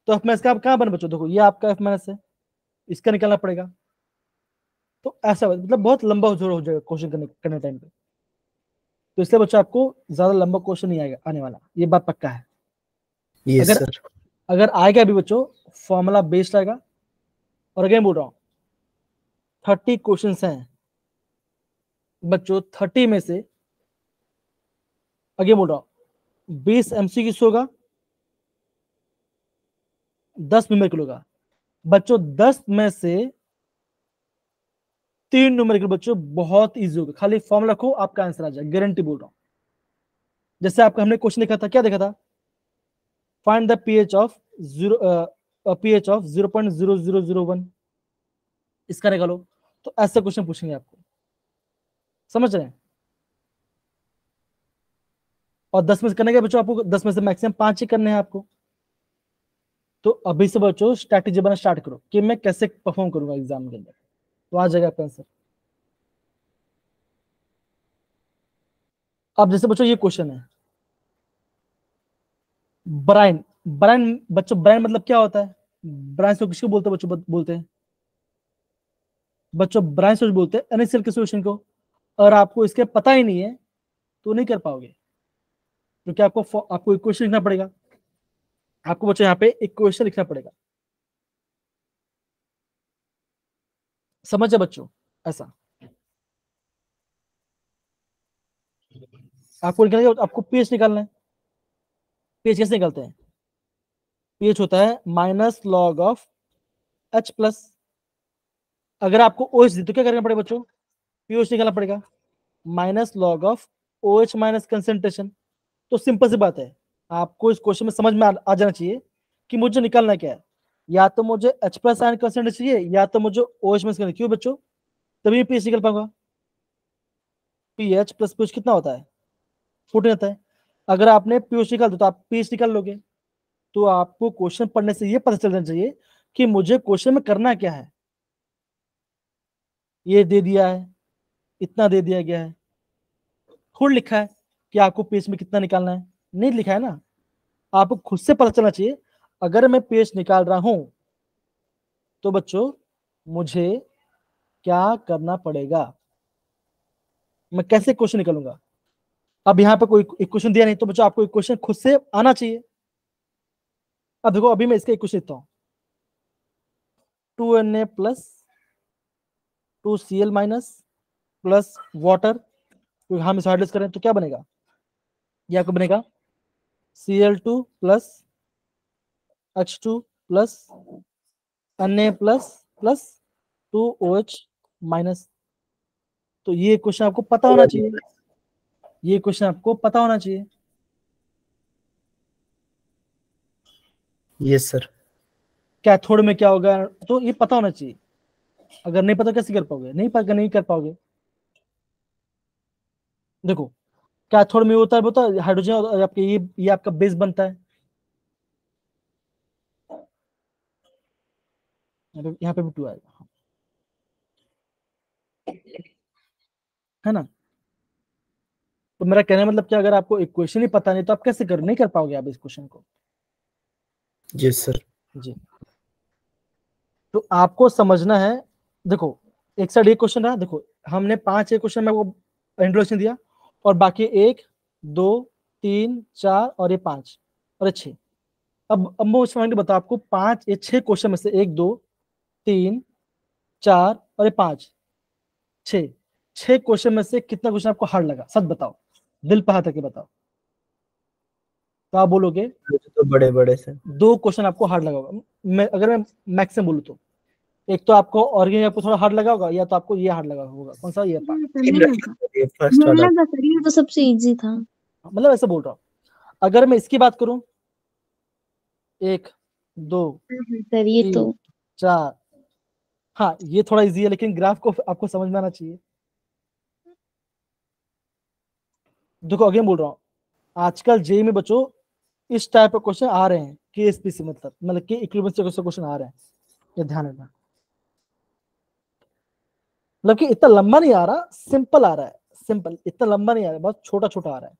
तो f माइनस का आप कहाँ बने बच्चों? देखो ये आपका f माइनस है, इसका निकालना पड़ेगा। तो ऐसा मतलब बहुत लंबा हो जाएगा क्वेश्चन करने टाइम पे। तो इसलिए बच्चों आपको ज्यादा लंबा क्वेश्चन नहीं आएगा आने वाला, ये बात पक्का है। यस अगर सर। अगर आएगा भी बच्चों फॉर्मूला बेस्ड आएगा। और अगेन बोल रहा हूँ 30 क्वेश्चन हैं बच्चों, 30 में से अगेन बोल रहा हूँ 20 MCQ होगा, 10 न्यूमेरिकल होगा। बच्चों 10 में से 3 न्यूमेरिकल बच्चों बहुत इजी होगा, खाली फॉर्मूला रखो आपका आंसर आ जाएगा, गारंटी बोल रहा हूँ। जैसे आपका हमने क्वेश्चन देखा था, क्या देखा था? फाइंड द pH ऑफ 0.0001, इसका निकालो। तो ऐसे क्वेश्चन पूछेंगे आपको, समझ रहे हैं? और 10 में से करने के बच्चों आपको 10 में से मैक्सिमम 5 ही करने हैं आपको। तो अभी से बच्चों स्ट्रैटेजी बनाना स्टार्ट करो कि मैं कैसे परफॉर्म करूंगा एग्जाम के अंदर, तो आ जाएगा आपका आंसर। अब जैसे बच्चों ये क्वेश्चन है ब्राइन, ब्राइन बच्चों ब्राइन मतलब क्या होता है? ब्राइन सोच किसको बोलते हैं बच्चों? बोलते हैं बच्चों ब्राइन सोच बोलते हैं NaCl के सॉल्यूशन को। और आपको इसके पता ही नहीं है तो नहीं कर पाओगे, क्योंकि आपको इक्वेशन लिखना पड़ेगा। आपको बच्चों यहाँ पे इक्वेशन लिखना पड़ेगा, समझे बच्चों? ऐसा आपको निकालना है, आपको pH निकालना है। pH कैसे निकालते हैं? pH होता है -log ऑफ H+। अगर आपको OH दी तो क्या करना पड़ेगा बच्चों? pH निकालना पड़ेगा, -log of OH minus concentration. तो सिंपल सी बात है, आपको इस क्वेश्चन में समझ में आ जाना चाहिए कि मुझे निकालना क्या है। या तो मुझे H+ आयन कंसेंट्रेशन चाहिए, या तो मुझे OH माइनस करना। क्यों बच्चों? तभी pH निकल पाऊंगा। pH + pH कितना होता है? 14 आता है। अगर आपने pH निकाल दो तो आप pH निकाल लोगे। तो आपको क्वेश्चन पढ़ने से ये पता चलना चाहिए कि मुझे क्वेश्चन में करना क्या है। ये दे दिया है, इतना दे दिया गया है, खुद लिखा है कि आपको pH में कितना निकालना है? नहीं लिखा है ना। आपको खुद से पता चलना चाहिए अगर मैं pH निकाल रहा हूं तो बच्चों मुझे क्या करना पड़ेगा, मैं कैसे क्वेश्चन निकालूंगा। अब यहाँ पे कोई इक्वेशन दिया नहीं तो बच्चों आपको इक्वेशन खुद से आना चाहिए। अब देखो अभी मैं इसका इक्वेशन लिखता हूं 2Na + 2Cl- प्लस वाटर, तो हम इसे हाइड्रेट करें तो क्या बनेगा? ये आपको बनेगा Cl2 + H2 + Na + 2OH-। तो ये क्वेश्चन आपको पता होना चाहिए, ये क्वेश्चन आपको पता होना चाहिए। Yes sir. कैथोड में क्या होगा तो ये पता होना चाहिए। अगर नहीं पता कैसे कर पाओगे? नहीं कर पाओगे। देखो कैथोड में होता है हाइड्रोजन, और आपके ये आपका बेस बनता है। यहाँ पे भी 2 आएगा, है ना? तो मेरा कहने का मतलब क्या, अगर आपको इक्वेशन ही पता नहीं तो आप कैसे नहीं कर पाओगे आप इस क्वेश्चन को। Yes sir. जी, तो आपको समझना है। देखो एक साइड ये क्वेश्चन रहा, देखो हमने 5 क्वेश्चन में वो इंट्रोडक्शन दिया, और बाकी 1 2 3 4 और ये 5 और ये 6। अब मैं उसमें बताओ आपको 6 क्वेश्चन में से 1 2 3 4 और ये 5 6 क्वेश्चन में से कितना क्वेश्चन आपको हार्ड लगा? सच बताओ, दिल पे हाथ रख के बताओ। तो आप बोलोगे मुझे तो बड़े बड़े से 2 क्वेश्चन आपको हार्ड लगा होगा। अगर मैं मैक्सिमम बोलूं तो एक तो आपको ऑर्गेनिक आपको थोड़ा हार्ड लगा होगा, या तो आपको ये हार्ड लगा होगा। कौन सा? ये फर्स्ट वाला। तो सबसे इजी था। मतलब ऐसे बोल रहा हूँ। अगर मैं इसकी बात करूं, 1 2 सर ये 3 तो 4, हाँ ये थोड़ा इजी है, लेकिन ग्राफ को आपको समझ में आना चाहिए। देखो अगेन बोल रहा हूँ, आजकल जेई में बच्चों इस टाइप के क्वेश्चन आ रहे हैं, केएसपीसी मतलब कि इक्विवेलेंस से क्वेश्चन आ रहे हैं, ये ध्यान रखना। मतलब कि इतना लंबा नहीं आ रहा, सिंपल आ रहा है, सिंपल, इतना लंबा नहीं आ रहा है, बहुत छोटा छोटा आ रहा है।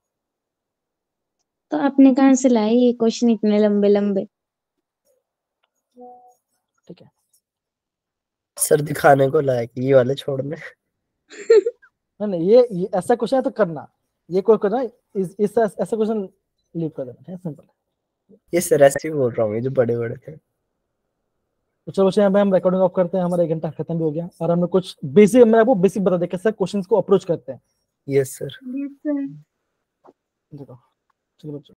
तो आपने कहाँ से लाए ये क्वेश्चन इतने लंबे लंबे? ठीक है, सर दिखाने को लायक, ये वाले छोड़ने। नहीं ये ऐसा क्वेश्चन है तो करना, ये कोई करना इस ऐसा क्वेश्चन लीव कर देना है, सिंपल। ये सर ऐसे ही बोल रहा हूँ, ये जो बड़े बड़े थे। तो चलो यहाँ पे हम रिकॉर्डिंग ऑफ करते हैं, हमारा 1 घंटा खत्म भी हो गया, और हमने कुछ बेसिक, मैं आपको बेसिक बता दें कैसे क्वेश्चंस को अप्रोच करते हैं। Yes sir. Yes sir. देखो चलो बच्चों,